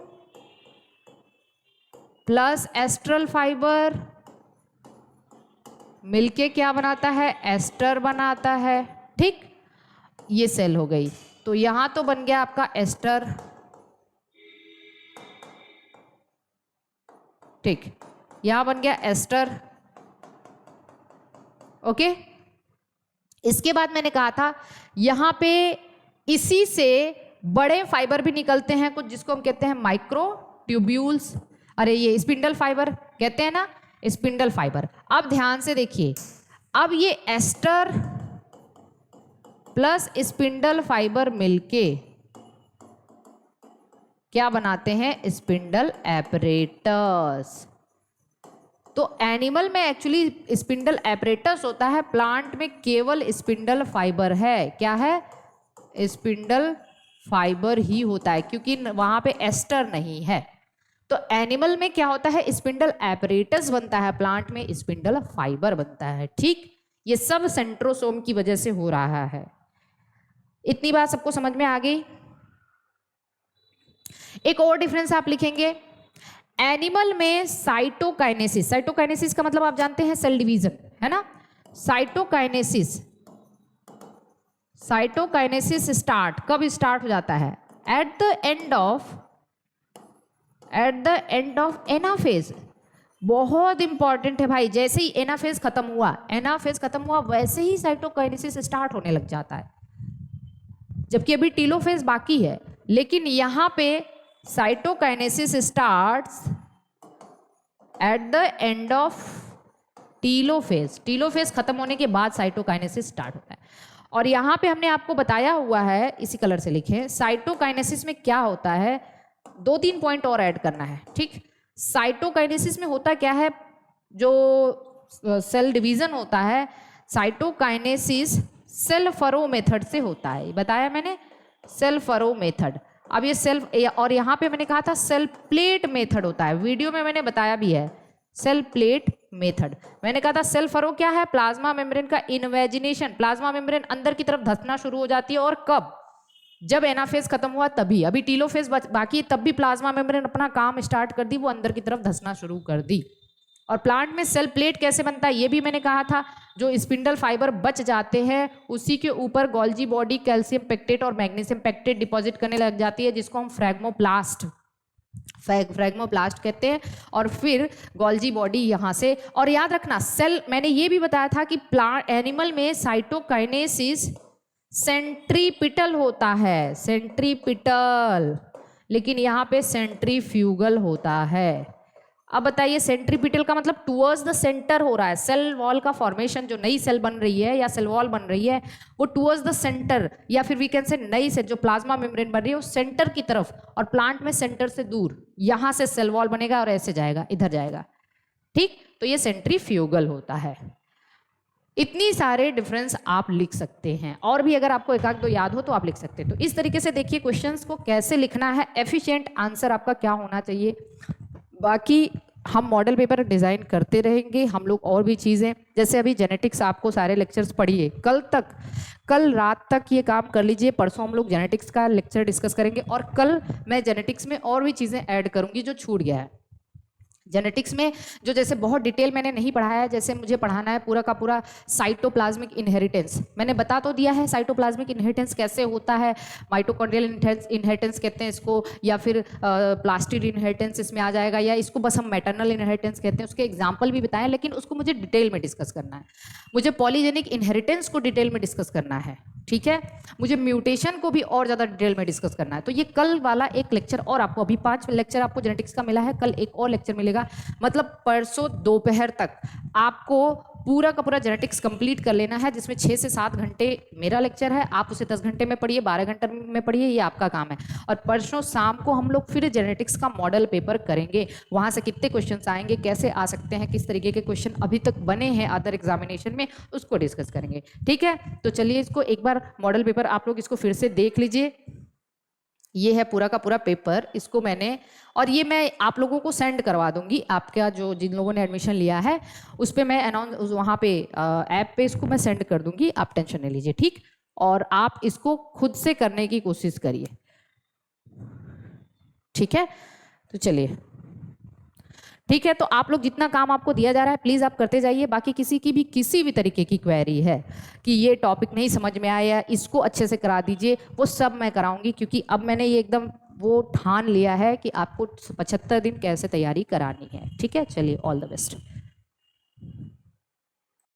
प्लस एस्ट्रल फाइबर मिलके क्या बनाता है, एस्टर बनाता है, ठीक। ये सेल हो गई, तो यहां तो बन गया आपका एस्टर, ठीक। यहां बन गया एस्टर, ओके। इसके बाद मैंने कहा था यहां पे इसी से बड़े फाइबर भी निकलते हैं कुछ, जिसको हम कहते हैं माइक्रो ट्यूब्यूल्स। अरे ये स्पिंडल फाइबर कहते हैं ना, स्पिंडल फाइबर। अब ध्यान से देखिए, अब ये एस्टर प्लस स्पिंडल फाइबर मिलके क्या बनाते हैं, स्पिंडल एपरेटस। तो एनिमल में एक्चुअली स्पिंडल एपरेटस होता है, प्लांट में केवल स्पिंडल फाइबर है। क्या है, स्पिंडल फाइबर ही होता है, क्योंकि वहां पे एस्टर नहीं है। तो एनिमल में क्या होता है, स्पिंडल एपरेटस बनता है, प्लांट में स्पिंडल फाइबर बनता है, ठीक। ये सब सेंट्रोसोम की वजह से हो रहा है। इतनी बात सबको समझ में आ गई। एक और डिफरेंस आप लिखेंगे, एनिमल में साइटोकाइनेसिस, साइटोकाइनेसिस का मतलब आप जानते हैं सेल डिवीजन, है ना। साइटोकाइनेसिस, साइटोकाइनेसिस स्टार्ट कब स्टार्ट हो जाता है, at the end of anaphase. बहुत इंपॉर्टेंट है भाई, जैसे ही एनाफेज खत्म हुआ वैसे ही साइटोकाइनेसिस स्टार्ट होने लग जाता है, जबकि अभी टीलोफेज बाकी है। लेकिन यहां पे cytokinesis starts at the end of telophase. Telophase खत्म होने के बाद साइटोकाइनेसिस स्टार्ट होता है। और यहाँ पे हमने आपको बताया हुआ है, इसी कलर से लिखे, साइटोकाइनेसिस में क्या होता है, 2-3 पॉइंट और ऐड करना है, ठीक। साइटोकाइनेसिस में होता क्या है, जो सेल डिवीजन होता है, साइटोकाइनेसिस सेल फरो मेथड से होता है, बताया मैंने, सेल फरो मेथड। अब ये सेल, और यहाँ पे मैंने कहा था सेल प्लेट मेथड होता है, वीडियो में मैंने बताया भी है। Cell plate method. मैंने कहा था सेल फरो क्या है, प्लाज्मा मेम्ब्रेन का इन्वेजिनेशन। प्लाज्मा मेम्ब्रेन अंदर की तरफ धंसना शुरू हो जाती है, और कब, जब एनाफेज खत्म हुआ तभी। अभी टीलोफेज बाकी, तब भी प्लाज्मा मेम्ब्रेन अपना काम स्टार्ट कर दी, वो अंदर की तरफ धंसना शुरू कर दी। और प्लांट में सेल प्लेट कैसे बनता है ये भी मैंने कहा था, जो स्पिंडल फाइबर बच जाते हैं उसी के ऊपर गोल्जी बॉडी कैल्शियम पेक्टेट और मैग्नीशियम पेक्टेट डिपॉजिट करने लग जाती है, जिसको हम फ्रैग्मोप्लास्ट कहते हैं। और फिर गोल्जी बॉडी यहाँ से, और याद रखना सेल, मैंने ये भी बताया था कि प्लांट एनिमल में साइटोकाइनेसिस सेंट्रीपिटल होता है, सेंट्रीपिटल, लेकिन यहाँ पे सेंट्रीफ्यूगल होता है। अब बताइए सेंट्रीपिटल का मतलब टुवर्ड्स द सेंटर हो रहा है। सेल वॉल का फॉर्मेशन, जो नई सेल बन रही है या सेल वॉल बन रही है, वो टुवर्ड्स द सेंटर, या फिर वी कैन से नई सेल जो प्लाज्मा मेम्ब्रेन बन रही है वो सेंटर की तरफ, और प्लांट में सेंटर से दूर, यहां से सेल वॉल बनेगा और ऐसे जाएगा, इधर जाएगा, ठीक। तो ये सेंट्रीफ्यूगल होता है। इतनी सारे डिफरेंस आप लिख सकते हैं, और भी अगर आपको एक आध दो याद हो तो आप लिख सकते हैं। तो इस तरीके से देखिए क्वेश्चंस को कैसे लिखना है, एफिशिएंट आंसर आपका क्या होना चाहिए। बाकी हम मॉडल पेपर डिज़ाइन करते रहेंगे हम लोग, और भी चीज़ें, जैसे अभी जेनेटिक्स आपको सारे लेक्चर्स पढ़िए, कल रात तक ये काम कर लीजिए, परसों हम लोग जेनेटिक्स का लेक्चर डिस्कस करेंगे, और कल मैं जेनेटिक्स में और भी चीज़ें ऐड करूँगी जो छूट गया है। जेनेटिक्स में जो जैसे बहुत डिटेल मैंने नहीं पढ़ाया है, जैसे मुझे पढ़ाना है पूरा का पूरा साइटोप्लाज्मिक इनहेरिटेंस, मैंने बता तो दिया है साइटोप्लाज्मिक इनहेरिटेंस कैसे होता है, माइटोकॉन्ड्रियल इनहेरिटेंस कहते हैं इसको, या फिर प्लास्टिड इनहेरिटेंस इसमें आ जाएगा, या इसको बस हम मैटरनल इनहेरिटेंस कहते हैं। उसके एग्जाम्पल भी बताएं, लेकिन उसको मुझे डिटेल में डिस्कस करना है। मुझे पॉलीजेनिक इनहेरिटेंस को डिटेल में डिस्कस करना है, ठीक है। मुझे म्यूटेशन को भी और ज़्यादा डिटेल में डिस्कस करना है। तो ये कल वाला एक लेक्चर, और आपको अभी 5 लेक्चर आपको जेनेटिक्स का मिला है, कल एक और लेक्चर मिलेगा, मतलब परसों दोपहर तक आपको पूरा का पूरा जेनेटिक्स कंप्लीट कर लेना है, जिसमें 6 से 7 घंटे मेरा लेक्चर है, आप उसे 10 घंटे में पढ़िए, 12 घंटे में पढ़िए, ये आपका काम है। और परसों शाम को हम लोग फिर जेनेटिक्स का मॉडल पेपर करेंगे, वहां से कितने क्वेश्चंस आएंगे, कैसे आ सकते हैं, किस तरीके के क्वेश्चन अभी तक बने हैं अदर एग्जामिनेशन में, उसको डिस्कस करेंगे, ठीक है। तो चलिए इसको एक बार मॉडल पेपर आप लोग इसको फिर से देख लीजिए। ये है पूरा का पूरा पेपर, इसको मैंने, और ये मैं आप लोगों को सेंड करवा दूंगी, आपका जो जिन लोगों ने एडमिशन लिया है उस पर मैं अनाउंस वहाँ पे ऐप पे इसको मैं सेंड कर दूंगी, आप टेंशन नहीं लीजिए, ठीक। और आप इसको खुद से करने की कोशिश करिए, ठीक है। तो चलिए, ठीक है। तो आप लोग जितना काम आपको दिया जा रहा है प्लीज़ आप करते जाइए। बाकी किसी भी तरीके की क्वेरी है कि ये टॉपिक नहीं समझ में आया, इसको अच्छे से करा दीजिए, वो सब मैं कराऊंगी, क्योंकि अब मैंने ये एकदम वो ठान लिया है कि आपको 75 दिन कैसे तैयारी करानी है, ठीक है। चलिए, ऑल द बेस्ट।